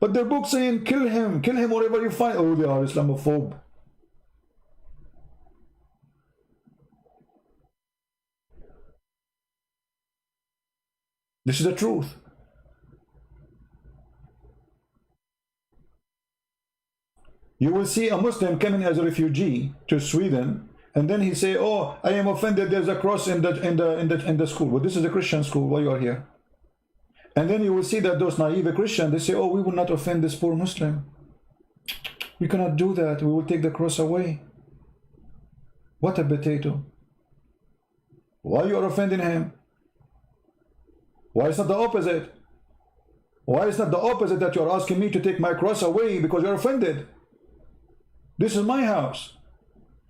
But their book saying, kill him wherever you find. Oh, they are Islamophobe. This is the truth. You will see a Muslim coming as a refugee to Sweden, and then he say, oh, I am offended, there's a cross in the school. Well, this is a Christian school, why you are here? And then you will see that those naive Christians, they say, oh, we will not offend this poor Muslim. We cannot do that, we will take the cross away. What a potato. Why you are offending him? Why is not the opposite? Why is not the opposite that you are asking me to take my cross away because you're offended? This is my house.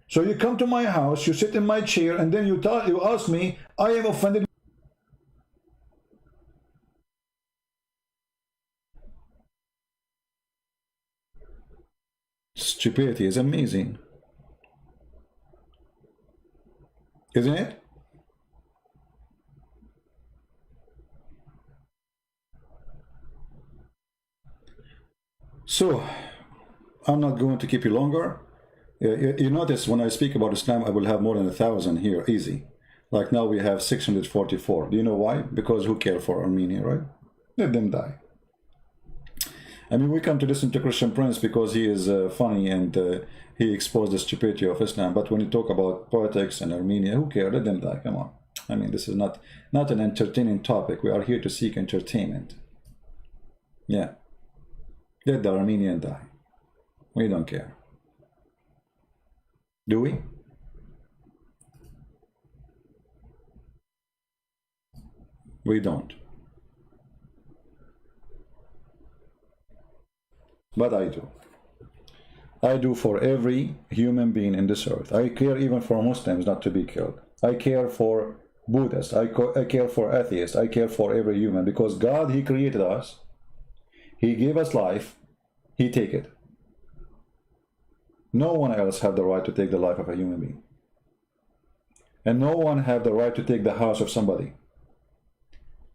So you come to my house, you sit in my chair, and then you ask me, I am offended. Stupidity is amazing, isn't it? So, I'm not going to keep you longer. You notice when I speak about Islam, I will have more than 1,000 here, easy. Like now we have 644. Do you know why? Because who care for Armenia, right? Let them die. I mean, we come to listen to Christian Prince because he is funny and he exposed the stupidity of Islam. But when you talk about politics and Armenia, who cares? Let them die, come on. I mean, this is not an entertaining topic. We are here to seek entertainment. Yeah. Let the Armenian die. We don't care. Do we? We don't. But I do. I do for every human being in this earth. I care even for Muslims not to be killed. I care for Buddhists. I care for atheists. I care for every human, because God, He created us. He gave us life. He take it. No one else have the right to take the life of a human being. And no one have the right to take the house of somebody.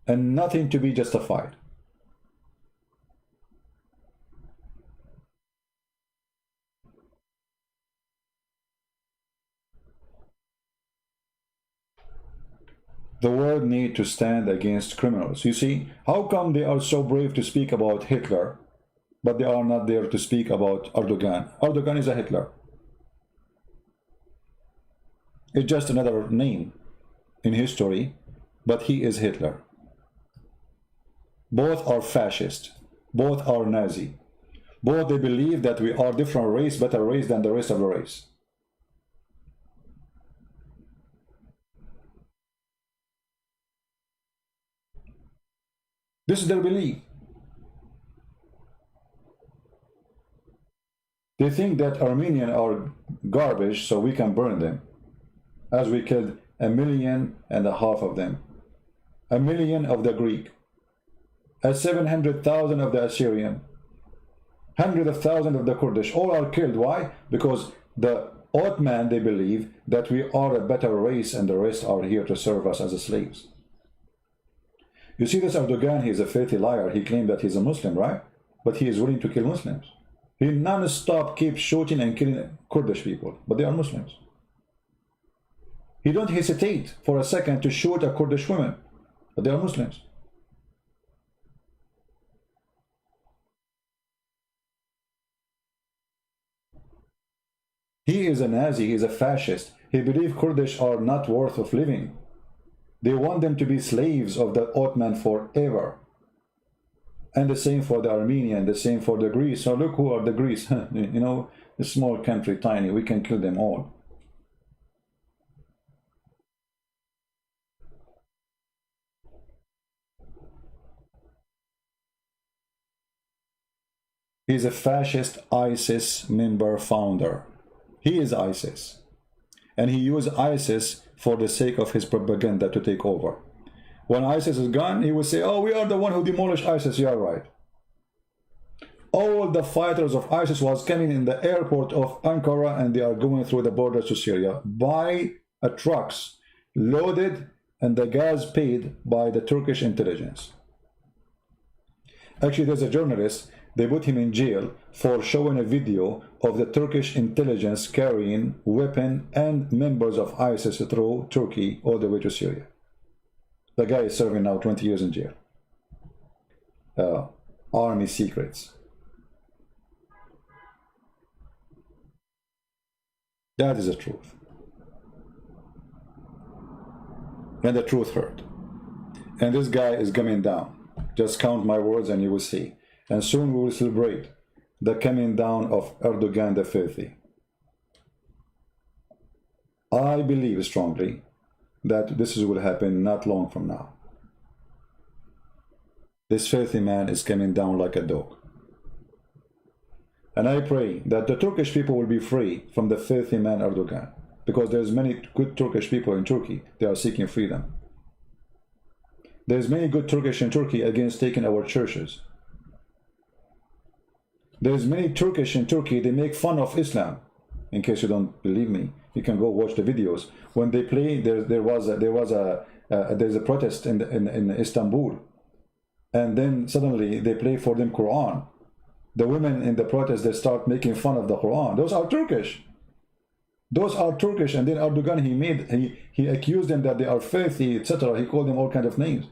And nothing to be justified. The world need to stand against criminals. You see, how come they are so brave to speak about Hitler, but they are not there to speak about Erdogan? Erdogan is a Hitler. It's just another name in history, but he is Hitler. Both are fascist. Both are Nazi. Both they believe that we are different race, better race than the rest of the race. This is their belief. They think that Armenians are garbage, so we can burn them. As we killed 1.5 million of them. 1 million of the Greek. 700,000 of the Assyrian. Hundreds of thousands of the Kurdish. All are killed. Why? Because the Ottoman, they believe that we are a better race and the rest are here to serve us as slaves. You see, this Erdogan, he is a filthy liar. He claimed that he's a Muslim, right? But he is willing to kill Muslims. He non-stop keeps shooting and killing Kurdish people, but they are Muslims. He don't hesitate for a second to shoot a Kurdish woman, but they are Muslims. He is a Nazi, he is a fascist. He believes Kurdish are not worth of living. They want them to be slaves of the Ottoman forever. And the same for the Armenian, the same for the Greece. So look who are the Greece. You know, a small country, tiny, we can kill them all. He's a fascist ISIS member founder. He is ISIS. And he used ISIS for the sake of his propaganda to take over. When ISIS is gone, he will say, oh, we are the one who demolished ISIS. You are right. All the fighters of ISIS was coming in the airport of Ankara and they are going through the borders to Syria by trucks loaded and the gas paid by the Turkish intelligence. Actually, there's a journalist, they put him in jail for showing a video of the Turkish intelligence carrying weapons and members of ISIS through Turkey all the way to Syria. The guy is serving now 20 years in jail. Army secrets. That is the truth. And the truth hurt. And this guy is coming down. Just count my words and you will see. And soon we will celebrate the coming down of Erdogan the filthy. I believe strongly that this will happen not long from now. This filthy man is coming down like a dog. And I pray that the Turkish people will be free from the filthy man Erdogan. Because there's many good Turkish people in Turkey. They are seeking freedom. There's many good Turkish in Turkey against taking our churches. There's many Turkish in Turkey, they make fun of Islam. In case you don't believe me, you can go watch the videos. When they play, there's a protest in Istanbul. And then suddenly they play for them Qur'an. The women in the protest, they start making fun of the Qur'an. Those are Turkish. Those are Turkish. And then Erdogan, he accused them that they are filthy, etc. He called them all kinds of names.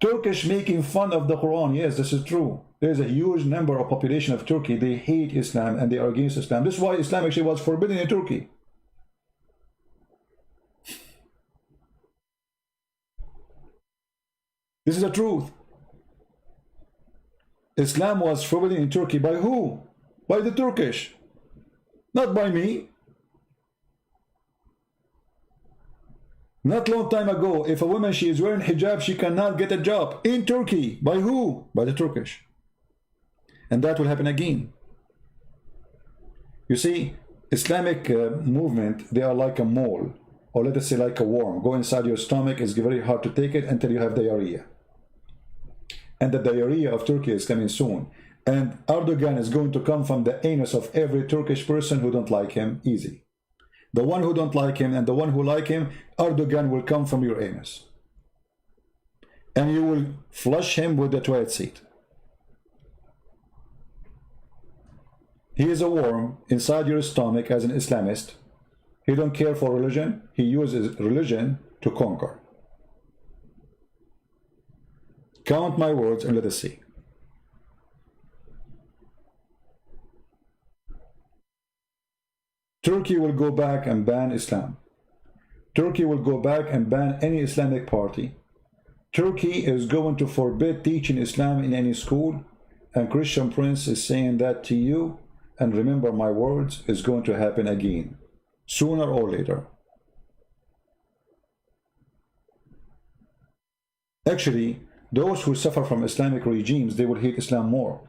Turkish making fun of the Quran. Yes, this is true. There is a huge number of population of Turkey. They hate Islam and they are against Islam. This is why Islam actually was forbidden in Turkey. This is the truth. Islam was forbidden in Turkey by who? By the Turkish, not by me. Not long time ago, if a woman she is wearing hijab, she cannot get a job in Turkey. By who? By the Turkish. And that will happen again. You see, Islamic movement, they are like a mole, or let us say like a worm. Go inside your stomach, it's very hard to take it until you have diarrhea. And the diarrhea of Turkey is coming soon. And Erdogan is going to come from the anus of every Turkish person who don't like him, easy. The one who don't like him and the one who like him, Erdogan will come from your anus. And you will flush him with the toilet seat. He is a worm inside your stomach as an Islamist. He don't care for religion. He uses religion to conquer. Count my words and let us see. Turkey will go back and ban Islam. Turkey will go back and ban any Islamic party. Turkey is going to forbid teaching Islam in any school. And Christian Prince is saying that to you. And remember my words, is going to happen again, sooner or later. Actually, those who suffer from Islamic regimes, they will hate Islam more.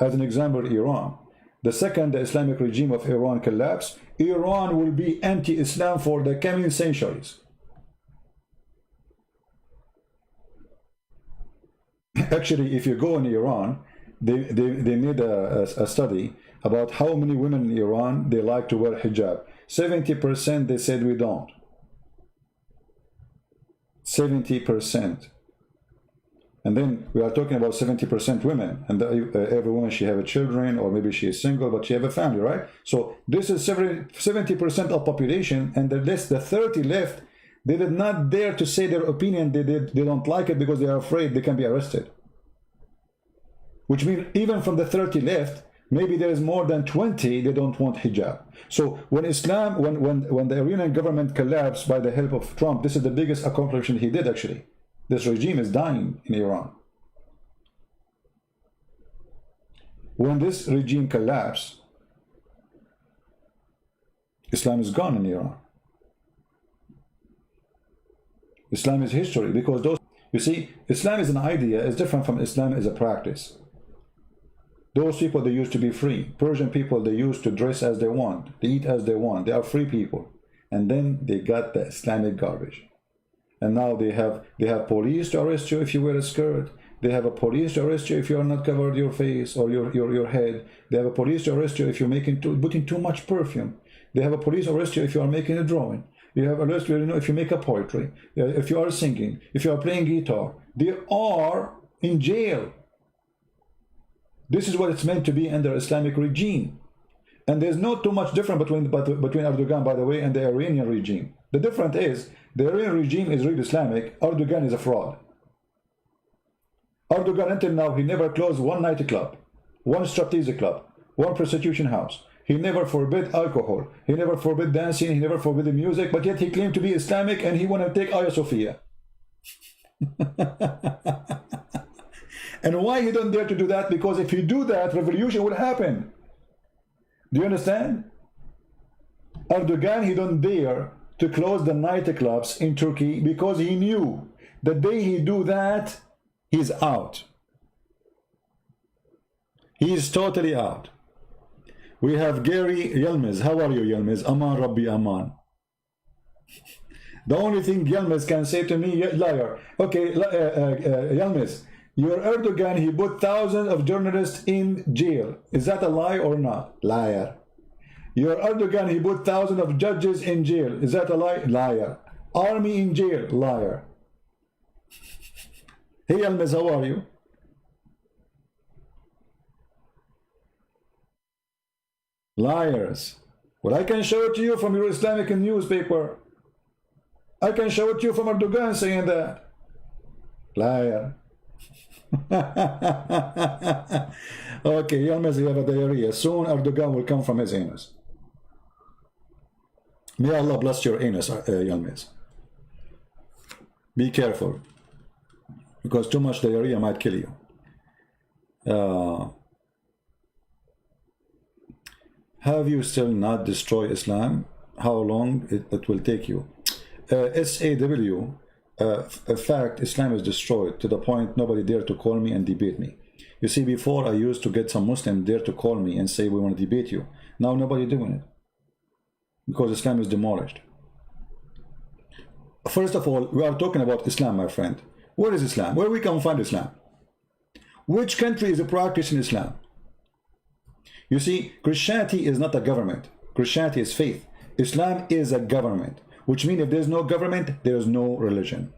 As an example, Iran. The second the Islamic regime of Iran collapse, Iran will be anti-Islam for the coming centuries. Actually, if you go in Iran, they made a study about how many women in Iran they like to wear hijab. 70% they said we don't. 70%. And then we are talking about 70% women, and every woman she have a children, or maybe she is single but she have a family, right? So this is 70% of population, and the 30 left, they did not dare to say their opinion. They don't like it because they are afraid they can be arrested. Which means even from the 30 left, maybe there is more than 20 they don't want hijab. So when Islam, when the Iranian government collapsed by the help of Trump, this is the biggest accomplishment he did actually. This regime is dying in Iran. When this regime collapsed, Islam is gone in Iran. Islam is history, because those, you see, Islam is an idea, is different from Islam as a practice. Those people, they used to be free. Persian people, they used to dress as they want, they eat as they want, they are free people. And then they got the Islamic garbage. And now they have police to arrest you if you wear a skirt. They have a police to arrest you if you are not covered your face or your head. They have a police to arrest you if you're putting too much perfume. They have a police to arrest you if you are making a drawing. You have arrest you, if you make a poetry, if you are singing, if you are playing guitar. They are in jail. This is what it's meant to be under Islamic regime. And there's not too much difference between Erdogan, by the way, and the Iranian regime. The difference is, the Iranian regime is really Islamic. Erdogan is a fraud. Erdogan, until now, he never closed one nightclub, one striptease club, one prostitution house. He never forbid alcohol. He never forbid dancing. He never forbid music. But yet he claimed to be Islamic, and he want to take Hagia Sophia. And why he don't dare to do that? Because if he do that, revolution will happen. Do you understand? Erdogan, he don't dare to close the nightclubs in Turkey because he knew the day he do that, he's out. He is totally out. We have Gary Yilmaz. How are you, Yilmaz? Aman Rabbi Aman. The only thing Yilmaz can say to me, liar. Okay, Yilmaz, your Erdogan, he put thousands of journalists in jail. Is that a lie or not? Liar. Your Erdogan, he put thousands of judges in jail. Is that a lie? Liar. Army in jail. Liar. Hey, Yilmaz, how are you? Liars. Well, I can show it to you from your Islamic newspaper. I can show it to you from Erdogan saying that. Liar. Okay, Yilmaz, you have a diarrhea. Soon Erdogan will come from his anus. May Allah bless your anus, Yilmaz. Be careful. because too much diarrhea might kill you. Have you still not destroyed Islam? How long it will take you? SAW, in fact, Islam is destroyed to the point nobody dare to call me and debate me. You see, before I used to get some Muslim dare to call me and say we want to debate you. Now nobody doing it because Islam is demolished. First of all, we are talking about Islam, my friend. Where is Islam? Where we can find Islam? Which country is practicing Islam? You see, Christianity is not a government. Christianity is faith. Islam is a government, which means if there's no government, there's no religion.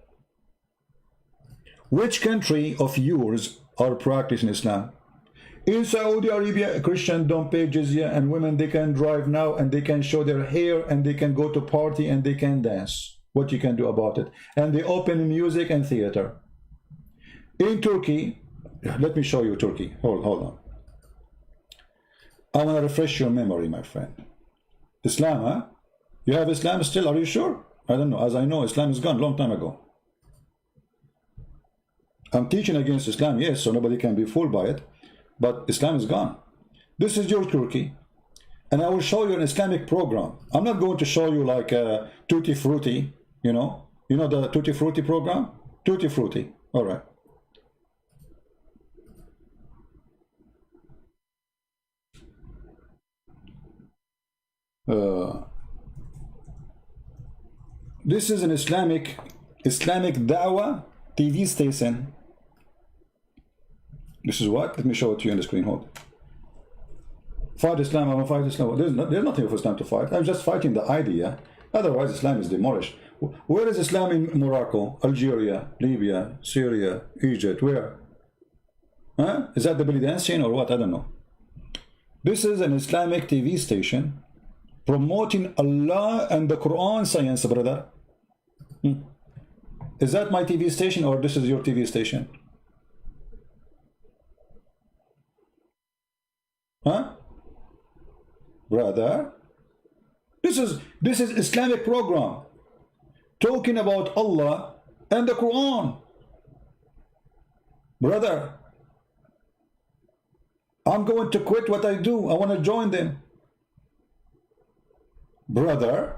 Which country of yours are practicing Islam? In Saudi Arabia, Christians don't pay jizya, and women, they can drive now, and they can show their hair, and they can go to party, and they can dance. What you can do about it? And they open music and theater. In Turkey, let me show you Turkey. Hold on. I want to refresh your memory, my friend. Islam, huh? You have Islam still? Are you sure? I don't know. As I know, Islam is gone a long time ago. I'm teaching against Islam, yes, so nobody can be fooled by it. But Islam is gone. This is your Turkey. And I will show you an Islamic program. I'm not going to show you like Tutti Frutti, you know. You know the Tutti Frutti program? Tutti Frutti. All right. This is an Islamic Dawah TV station. This is what? Let me show it to you on the screen. Hold. Fight Islam, I want to fight Islam. There's nothing for Islam to fight. I'm just fighting the idea. Otherwise, Islam is demolished. Where is Islam in Morocco, Algeria, Libya, Syria, Egypt? Where? Huh? Is that the belly dancing or what? I don't know. This is an Islamic TV station promoting Allah and the Qur'an science, brother. Is that my TV station or this is your TV station? Huh? Brother, this is Islamic program talking about Allah and the Quran. Brother, I'm going to quit what I do. I want to join them. Brother,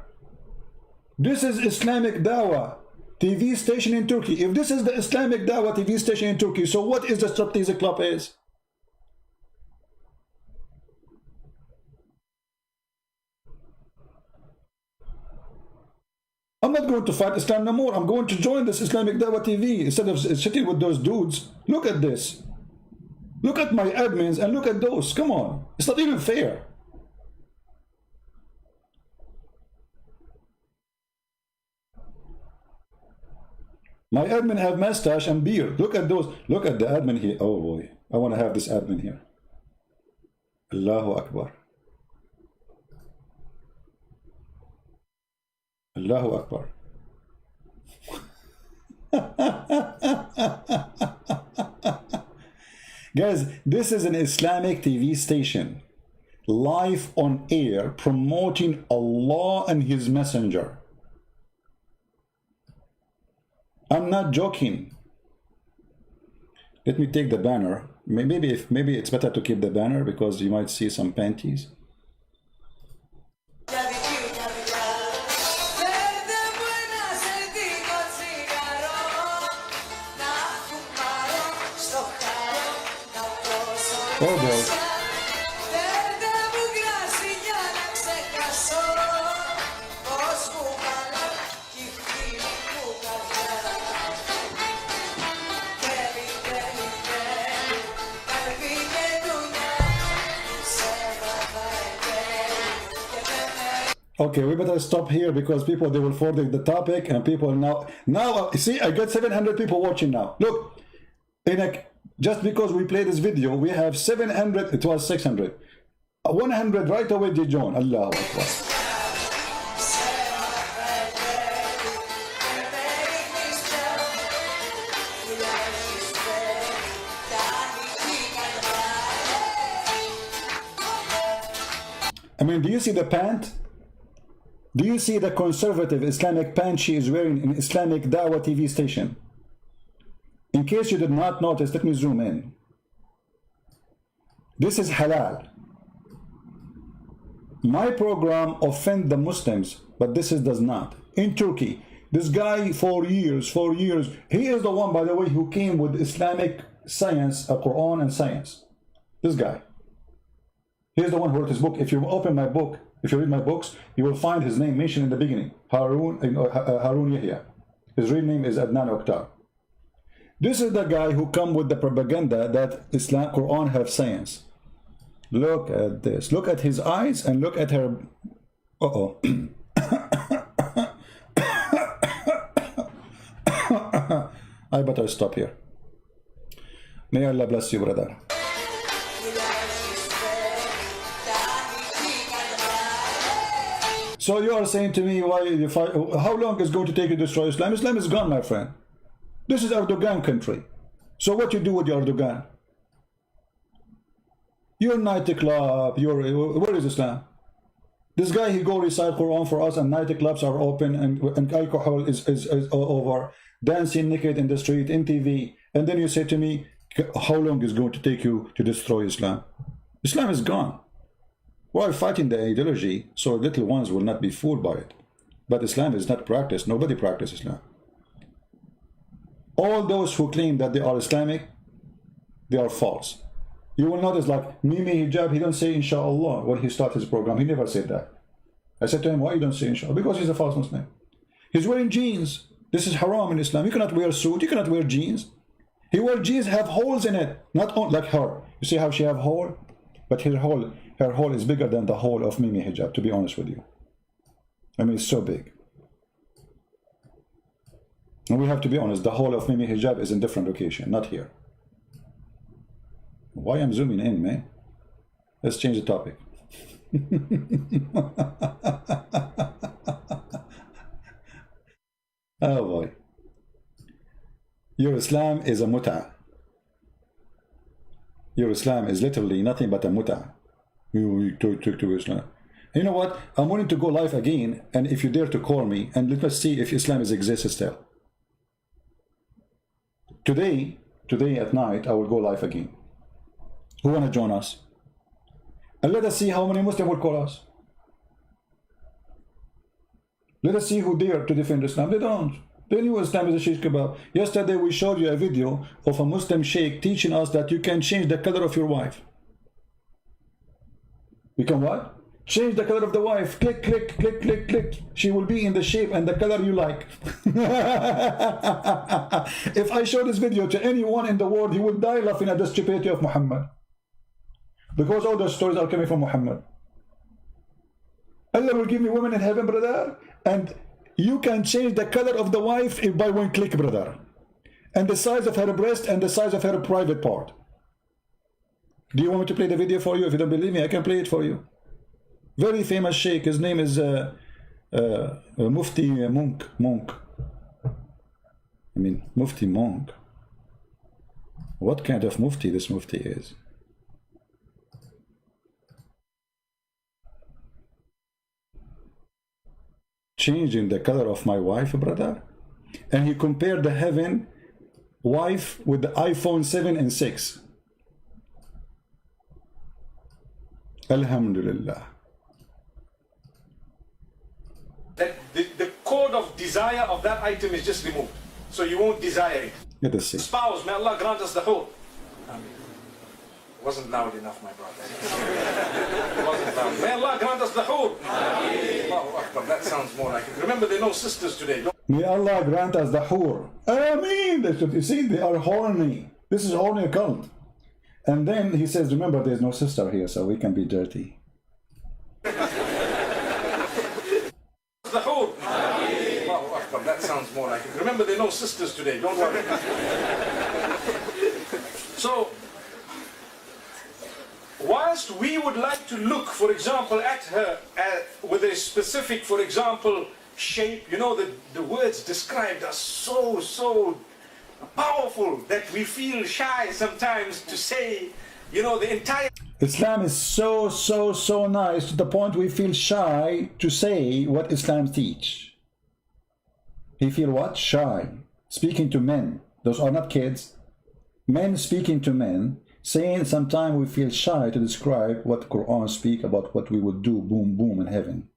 this is Islamic Dawah TV station in Turkey. If this is the Islamic Dawah TV station in Turkey, so what is the Striptease Club is? I'm not going to fight Islam no more. I'm going to join this Islamic Dawah TV instead of sitting with those dudes. Look at this. Look at my admins and look at those. Come on. It's not even fair. My admin have mustache and beard. Look at those. Look at the admin here. Oh boy. I want to have this admin here. Allahu Akbar. Allahu Akbar. Guys, this is an Islamic TV station, live on air, promoting Allah and His Messenger. I'm not joking. Let me take the banner. Maybe it's better to keep the banner because you might see some panties. Oh boy. Okay, we better stop here because people, they will forward the topic and people now see, I got 700 people watching now. Look, just because we play this video, we have 700, it was 600. 100 right away did join. Allahu Akbar. I mean, do you see the pant? Do you see the conservative Islamic pant she is wearing in Islamic Dawah TV station? In case you did not notice, let me zoom in. This is halal. My program offend the Muslims, but this does not. In Turkey, this guy for years, he is the one, by the way, who came with Islamic science, Qur'an and science. This guy. He's the one who wrote his book. If you open my book, if you read my books, you will find his name mentioned in the beginning. Harun Yahya. His real name is Adnan Oktar. This is the guy who come with the propaganda that Islam, Quran have science. Look at this. Look at his eyes and look at her. Uh-oh. I better stop here. May Allah bless you, brother. So you are saying to me, why you fight? How long is it going to take to destroy Islam? Islam is gone, my friend. This is Erdogan country. So what you do with Erdogan? Your nightclub, where is Islam? This guy, he go recite Quran for us and nightclubs are open and alcohol is over. Dancing naked in the street, in TV. And then you say to me, how long is it going to take you to destroy Islam? Islam is gone. We are fighting the ideology, so little ones will not be fooled by it. But Islam is not practiced. Nobody practices Islam. All those who claim that they are Islamic, they are false. You will notice, like Mimi Hijab, he don't say Inshallah when he started his program. He never said that. I said to him, why you don't say Inshallah? Because he's a false Muslim. He's wearing jeans. This is haram in Islam. You cannot wear a suit. You cannot wear jeans. He wears jeans have holes in it. Not on, like her. You see how she have hole? But her hole is bigger than the hole of Mimi Hijab, to be honest with you. I mean, it's so big. And we have to be honest, the hole of Mimi Hijab is in different location, not here. Why I'm zooming in, man? Let's change the topic. Oh boy. Your Islam is a muta. Your Islam is literally nothing but a muta. You talk to Islam. And you know what? I'm willing to go live again, and if you dare to call me, and let us see if Islam exists still. Today at night, I will go live again. Who want to join us? And let us see how many Muslims will call us. Let us see who dare to defend Islam. They don't. They knew Islam is a shish kebab. Yesterday we showed you a video of a Muslim sheikh teaching us that you can change the color of your wife. You can what? Change the color of the wife. Click, click, click, click, click. She will be in the shape and the color you like. If I show this video to anyone in the world, he will die laughing at the stupidity of Muhammad. Because all those stories are coming from Muhammad. Allah will give me women in heaven, brother. And you can change the color of the wife by one click, brother. And the size of her breast and the size of her private part. Do you want me to play the video for you? If you don't believe me, I can play it for you. Very famous sheikh. His name is Mufti Monk. I mean, Mufti Monk. What kind of Mufti this Mufti is? Changing the color of my wife, brother. And he compared the heaven wife with the iPhone 7 and 6. Alhamdulillah. That the code of desire of that item is just removed. So you won't desire it. Let us see. Spouse, may Allah grant us the whole. Wasn't loud enough, my brother. Wasn't loud. May Allah grant us the whole. Allahu Akbar. That sounds more like it. Remember, there are no sisters today. May Allah grant us the hur. Ameen. You see, they are horny. This is horny cult. And then he says, remember, there's no sister here, so we can be dirty. The whole. Allahu Akbar. That sounds more like it. Remember, there are no sisters today. Don't worry. So, whilst we would like to look, for example, at her with a specific, for example, shape, you know, the words described are so powerful that we feel shy sometimes to say, you know, the entire... Islam is so nice to the point we feel shy to say what Islam teach. We feel what? Shy. Speaking to men. Those are not kids. Men speaking to men, saying sometimes we feel shy to describe what Quran speak about what we would do, boom, boom, in heaven.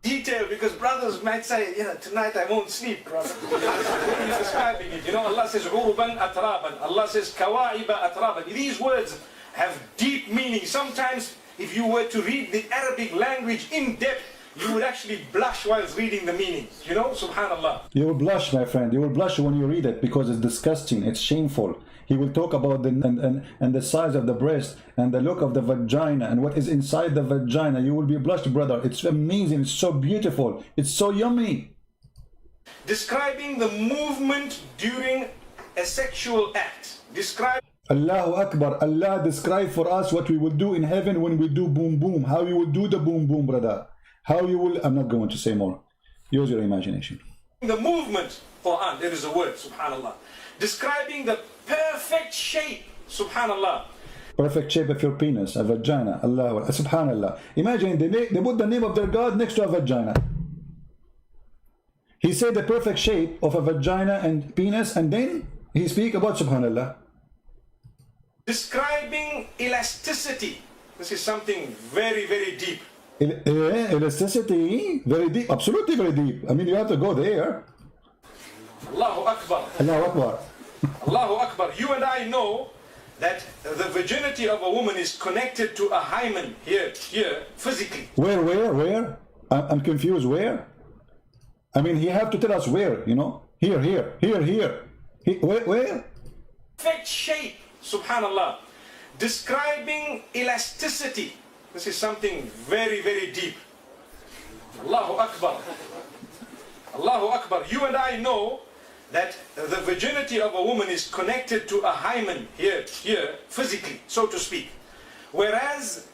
Detail, because brothers might say, you know, tonight I won't sleep, brother. When you're describing it, you know, Allah says, "Uruban atraban." Allah says, "Kawaiba atraban." These words have deep meaning. Sometimes, if you were to read the Arabic language in depth, you would actually blush whilst reading the meanings. You know, subhanallah. You will blush, my friend. You will blush when you read it because it's disgusting. It's shameful. He will talk about the size of the breast and the look of the vagina and what is inside the vagina. You will be blushed, brother. It's amazing. It's so beautiful. It's so yummy. Describing the movement during a sexual act. Describe. Allahu Akbar. Allah describe for us what we will do in heaven when we do boom boom. How you will do the boom boom, brother. How you will. I'm not going to say more. Use your imagination. The movement, Qur'an, there is a word, subhanallah. Describing the perfect shape, subhanallah. Perfect shape of your penis, a vagina. Allah, subhanallah. Imagine they put the name of their God next to a vagina. He said the perfect shape of a vagina and penis, and then he speak about subhanallah. Describing elasticity. This is something very, very deep. Elasticity, very deep, absolutely very deep. I mean, you have to go there. Allahu Akbar. Allahu Akbar. Allahu Akbar. You and I know that the virginity of a woman is connected to a hymen here, physically. Where? I'm confused. Where? I mean, he have to tell us where, you know? Here. Where? Perfect shape, subhanallah. Describing elasticity. This is something very, very deep. Allahu Akbar. Allahu Akbar. You and I know that the virginity of a woman is connected to a hymen here, physically, so to speak. Whereas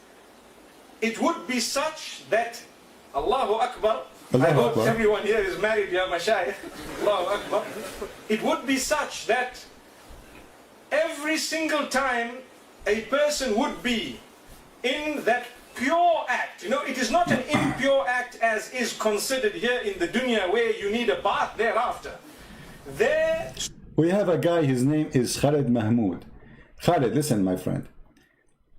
it would be such that, Allahu Akbar, I hope everyone here is married, ya mashayikh. Allahu Akbar. It would be such that every single time a person would be in that pure act, you know, it is not an impure act as is considered here in the dunya where you need a bath thereafter. There we have a guy, his name is Khalid Mahmoud. Khalid, listen, my friend.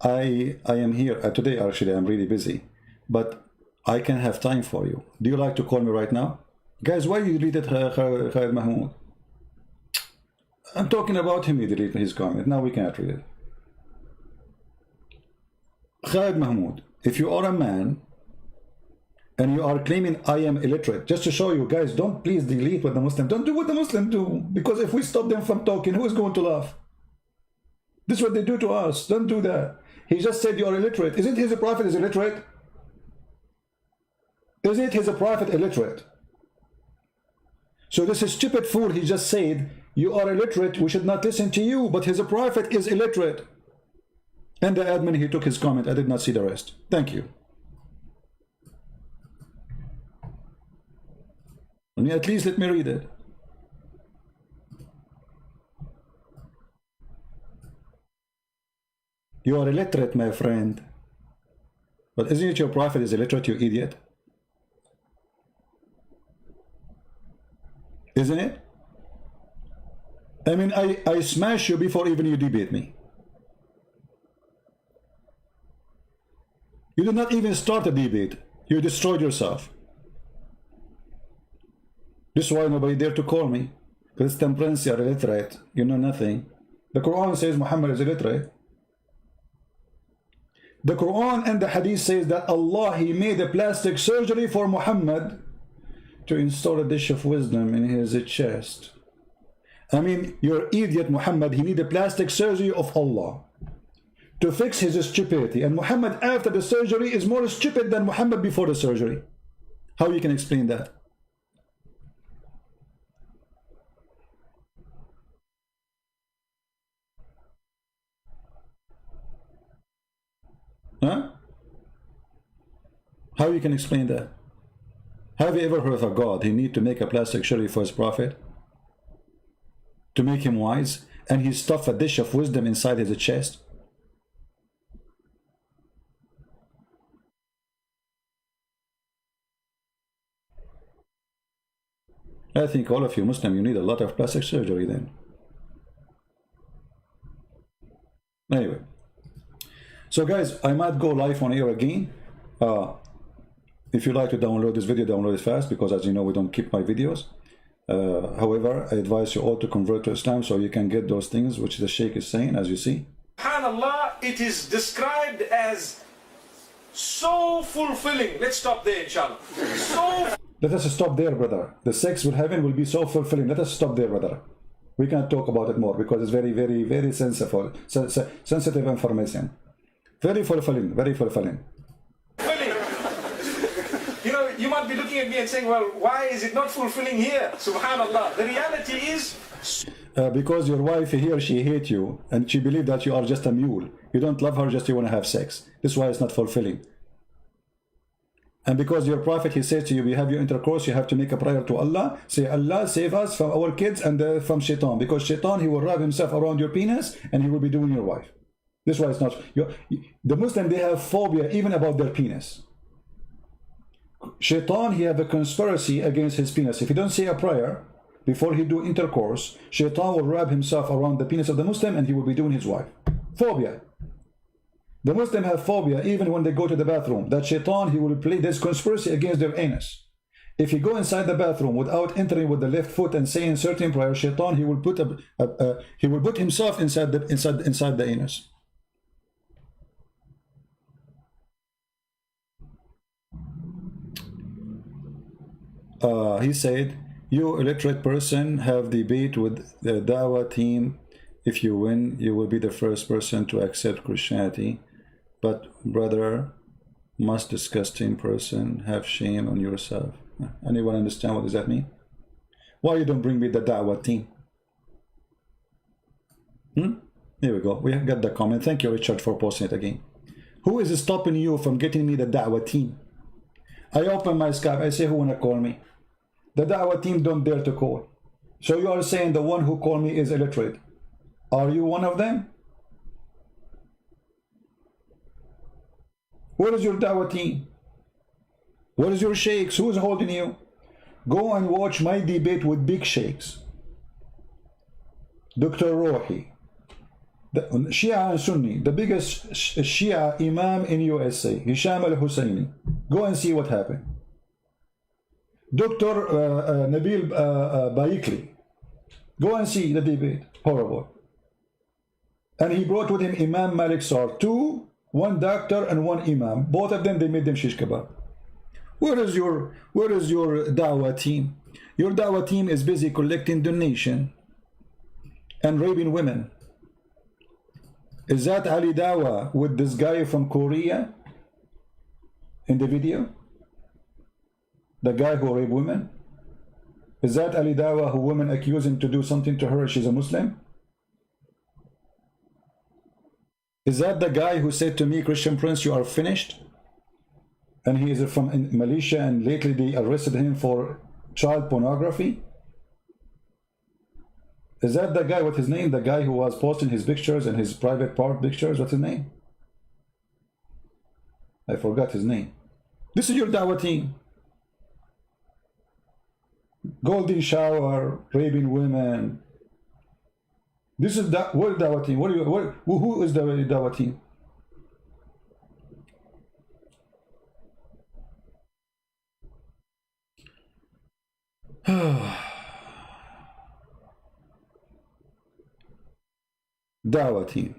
I am here today. Actually, I'm really busy, but I can have time for you. Do you like to call me right now? Guys, why you deleted Khalid Mahmoud? I'm talking about him. He deleted his comment. Now we cannot read it. Khalid Mahmoud, if you are a man and you are claiming I am illiterate, just to show you guys, don't please delete what the Muslim, don't do what the Muslim do, because if we stop them from talking, who is going to laugh? This is what they do to us. Don't do that. He just said you are illiterate. Isn't his prophet is illiterate? Isn't his prophet illiterate? So this is stupid fool. He just said you are illiterate, we should not listen to you, but his prophet is illiterate. And the admin, he took his comment. I did not see the rest. Thank you. At least let me read it. You are illiterate, my friend. But isn't it your prophet is illiterate, you idiot? Isn't it? I mean, I smash you before even you debate me. You did not even start a debate. You destroyed yourself. This is why nobody dare to call me. Because temperance, you are illiterate. You know nothing. The Quran says Muhammad is illiterate. The Quran and the Hadith says that Allah, He made a plastic surgery for Muhammad to install a dish of wisdom in his chest. I mean, your idiot Muhammad, he need a plastic surgery of Allah to fix his stupidity, and Muhammad after the surgery is more stupid than Muhammad before the surgery. How you can explain that? Huh? How you can explain that? Have you ever heard of a God? He need to make a plastic surgery for his prophet to make him wise, and he stuffed a dish of wisdom inside his chest. I think all of you Muslim, you need a lot of plastic surgery then. Anyway, so guys, I might go live on air again. If you like to download this video, download it fast, because as you know, we don't keep my videos. However, I advise you all to convert to Islam so you can get those things which the Sheikh is saying, as you see. SubhanAllah, it is described as so fulfilling. Let's stop there, inshallah. So let us stop there, brother. The sex with heaven will be so fulfilling. Let us stop there, brother. We can't talk about it more because it's very, very, very sensitive information. Very fulfilling, very fulfilling. You know, you might be looking at me and saying, well, why is it not fulfilling here? Subhanallah. The reality is... because your wife here, she hates you and she believes that you are just a mule. You don't love her, just you want to have sex. This is why it's not fulfilling. And because your prophet, he says to you, we have your intercourse, you have to make a prayer to Allah. Say, Allah, save us from our kids and from shaitan. Because shaitan, he will wrap himself around your penis and he will be doing your wife. This is why it's not... the Muslim, they have phobia even about their penis. Shaitan, he have a conspiracy against his penis. If he don't say a prayer before he do intercourse, shaitan will wrap himself around the penis of the Muslim and he will be doing his wife. Phobia. The Muslim have phobia even when they go to the bathroom. That shaitan, he will play this conspiracy against their anus. If you go inside the bathroom without entering with the left foot and saying certain prayer, shaitan, he will put himself inside the anus. He said, you illiterate person have debate with the Dawah team. If you win, you will be the first person to accept Christianity. But brother, most disgusting person, have shame on yourself. Anyone understand what does that mean? Why you don't bring me the Dawah team? Here we go. We have got the comment. Thank you, Richard, for posting it again. Who is stopping you from getting me the Dawah team? I open my Skype. I say, who wanna call me? The Dawah team don't dare to call. So you are saying the one who called me is illiterate. Are you one of them? Where is your Dawah team? Where is your sheikhs? Who is holding you? Go and watch my debate with big sheikhs. Dr. Rohi, the Shia and Sunni, the biggest Shia Imam in USA, Hisham al-Husseini. Go and see what happened. Dr. Nabil Baikli. Go and see the debate. Horrible. And he brought with him Imam Malik Sar. One doctor and one imam. Both of them, they made them shish kebab. Where is your Dawah team? Your Dawah team is busy collecting donation and raping women. Is that Ali Dawah with this guy from Korea in the video? The guy who raped women? Is that Ali Dawah who women accuse him to do something to her? She's a Muslim? Is that the guy who said to me, Christian Prince, you are finished? And he is from Malaysia and lately they arrested him for child pornography? Is that the guy, what's his name? The guy who was posting his pictures and his private part pictures, what's his name? I forgot his name. This is your Dawah team. Golden shower, raping women. This is what Dawah team? Who is the Dawah team? Dawah team.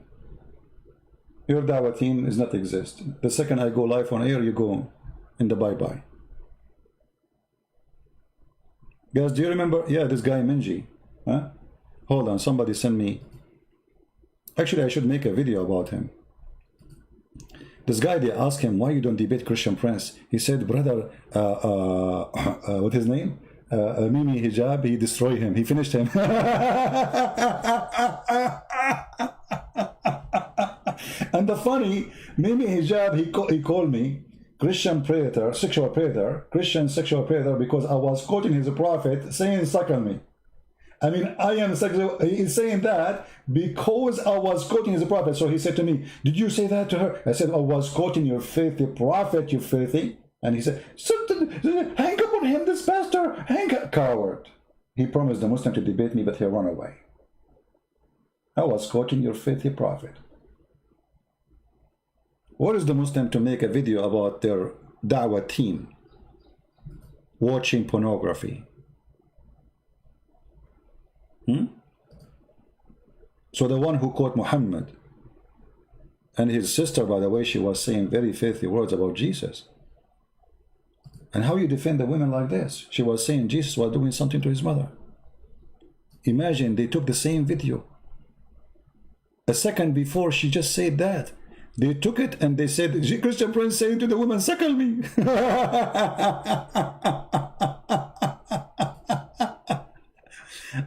Your Dawah team does not exist. The second I go live on air, you go in the bye-bye. Guys, do you remember? Yeah, this guy Minji. Huh? Hold on, somebody send me. Actually, I should make a video about him. This guy, they asked him, why you don't debate Christian Prince? He said, brother, what's his name? Mimi Hijab, he destroyed him. He finished him. And the funny, Mimi Hijab, he called me Christian predator, sexual predator, Christian sexual predator, because I was quoting his prophet saying, suckle me. I mean, I am sexual. He's saying that because I was quoting his prophet. So he said to me, did you say that to her? I said, I was quoting your filthy prophet, you filthy. And he said, hang up on him, this pastor, hang up, coward. He promised the Muslim to debate me, but he ran away. I was quoting your filthy prophet. What is the Muslim to make a video about their da'wah team watching pornography? So the one who quote Muhammad and his sister, by the way, she was saying very filthy words about Jesus. And how you defend the women like this? She was saying Jesus was doing something to his mother. Imagine they took the same video. A second before she just said that. They took it and they said, Christian Prince saying to the woman, suckle me.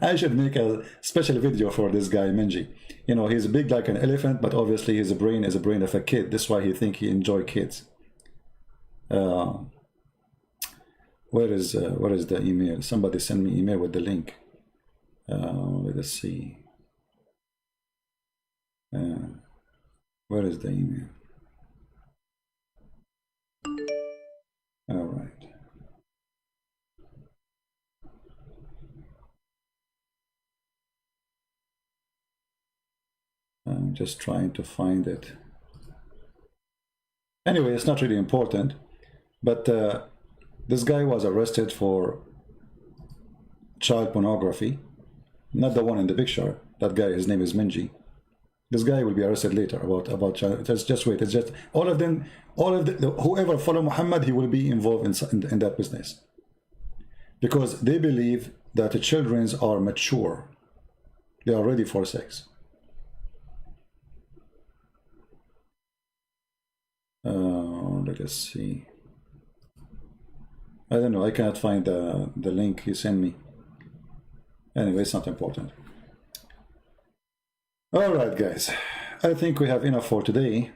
I should make a special video for this guy, Menji. You know, he's big like an elephant, but obviously his brain is a brain of a kid. That's why he thinks he enjoys kids. Where is the email? Somebody send me email with the link. Let us see. Where is the email? All right. I'm just trying to find it. Anyway, it's not really important, but this guy was arrested for child pornography. Not the one in the picture. That guy, his name is Menji. This guy will be arrested later about child. Just wait. It's just all of them. Whoever follow Muhammad, he will be involved in that business, because they believe that the children are mature. They are ready for sex. Let us see. I don't know. I cannot find the link he sent me. Anyway, it's not important. All right, guys. I think we have enough for today.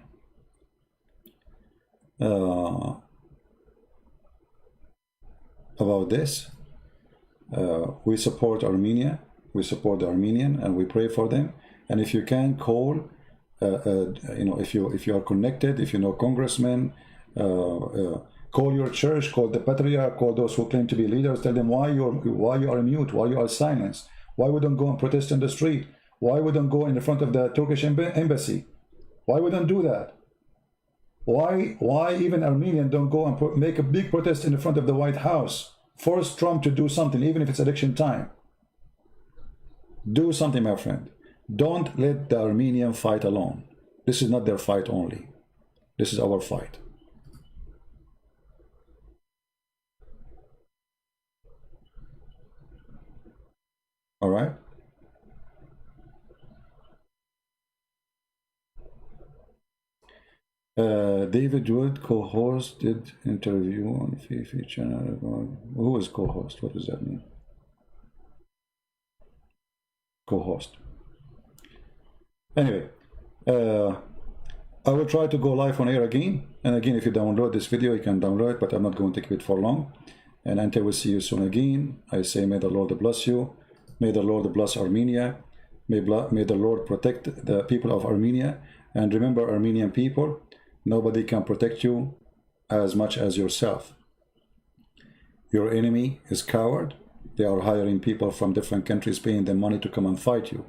About this. We support Armenia. We support the Armenian, and we pray for them. And if you can call, you know, if you are connected, if you know congressmen, call your church, call the patriarch, call those who claim to be leaders. Tell them why you are mute, why you are silenced, why we don't go and protest in the street, why we don't go in the front of the Turkish embassy, why we don't do that, why even Armenians don't go and make a big protest in the front of the White House, force Trump to do something, even if it's election time. Do something, my friend. Don't let the Armenian fight alone. This is not their fight only. This is our fight. All right? David Wood co-hosted interview on Fifi channel. Who is co-host? What does that mean? Co-host. Anyway, I will try to go live on air again. And again, if you download this video, you can download it, but I'm not going to keep it for long. And until we see you soon again, I say may the Lord bless you. May the Lord bless Armenia. May the Lord protect the people of Armenia. And remember, Armenian people, nobody can protect you as much as yourself. Your enemy is coward. They are hiring people from different countries, paying them money to come and fight you.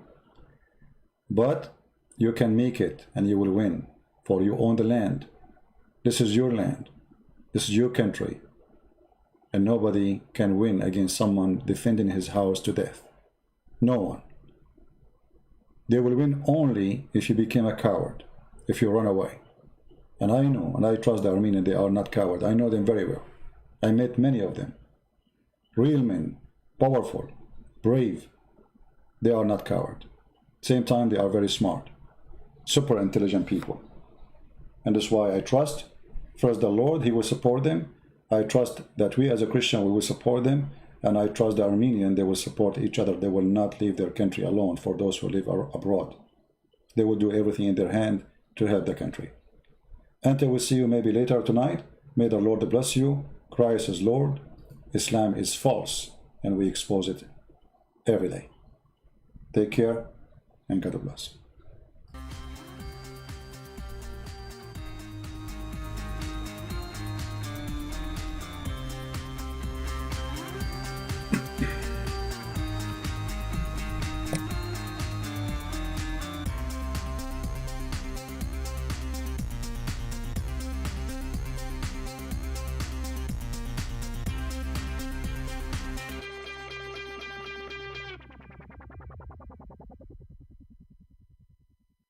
But you can make it and you will win, for you own the land. This is your land. This is your country. And nobody can win against someone defending his house to death. No one. They will win only if you become a coward, if you run away. And I know, and I trust the Armenians, they are not cowards. I know them very well. I met many of them. Real men, powerful, brave. They are not cowards. Same time, they are very smart, super intelligent people. And that's why I trust, first the Lord, He will support them. I trust that we as a Christian, we will support them. And I trust the Armenian, they will support each other. They will not leave their country alone for those who live abroad. They will do everything in their hand to help the country. Until we see you maybe later tonight, may the Lord bless you. Christ is Lord. Islam is false. And we expose it every day. Take care and God bless.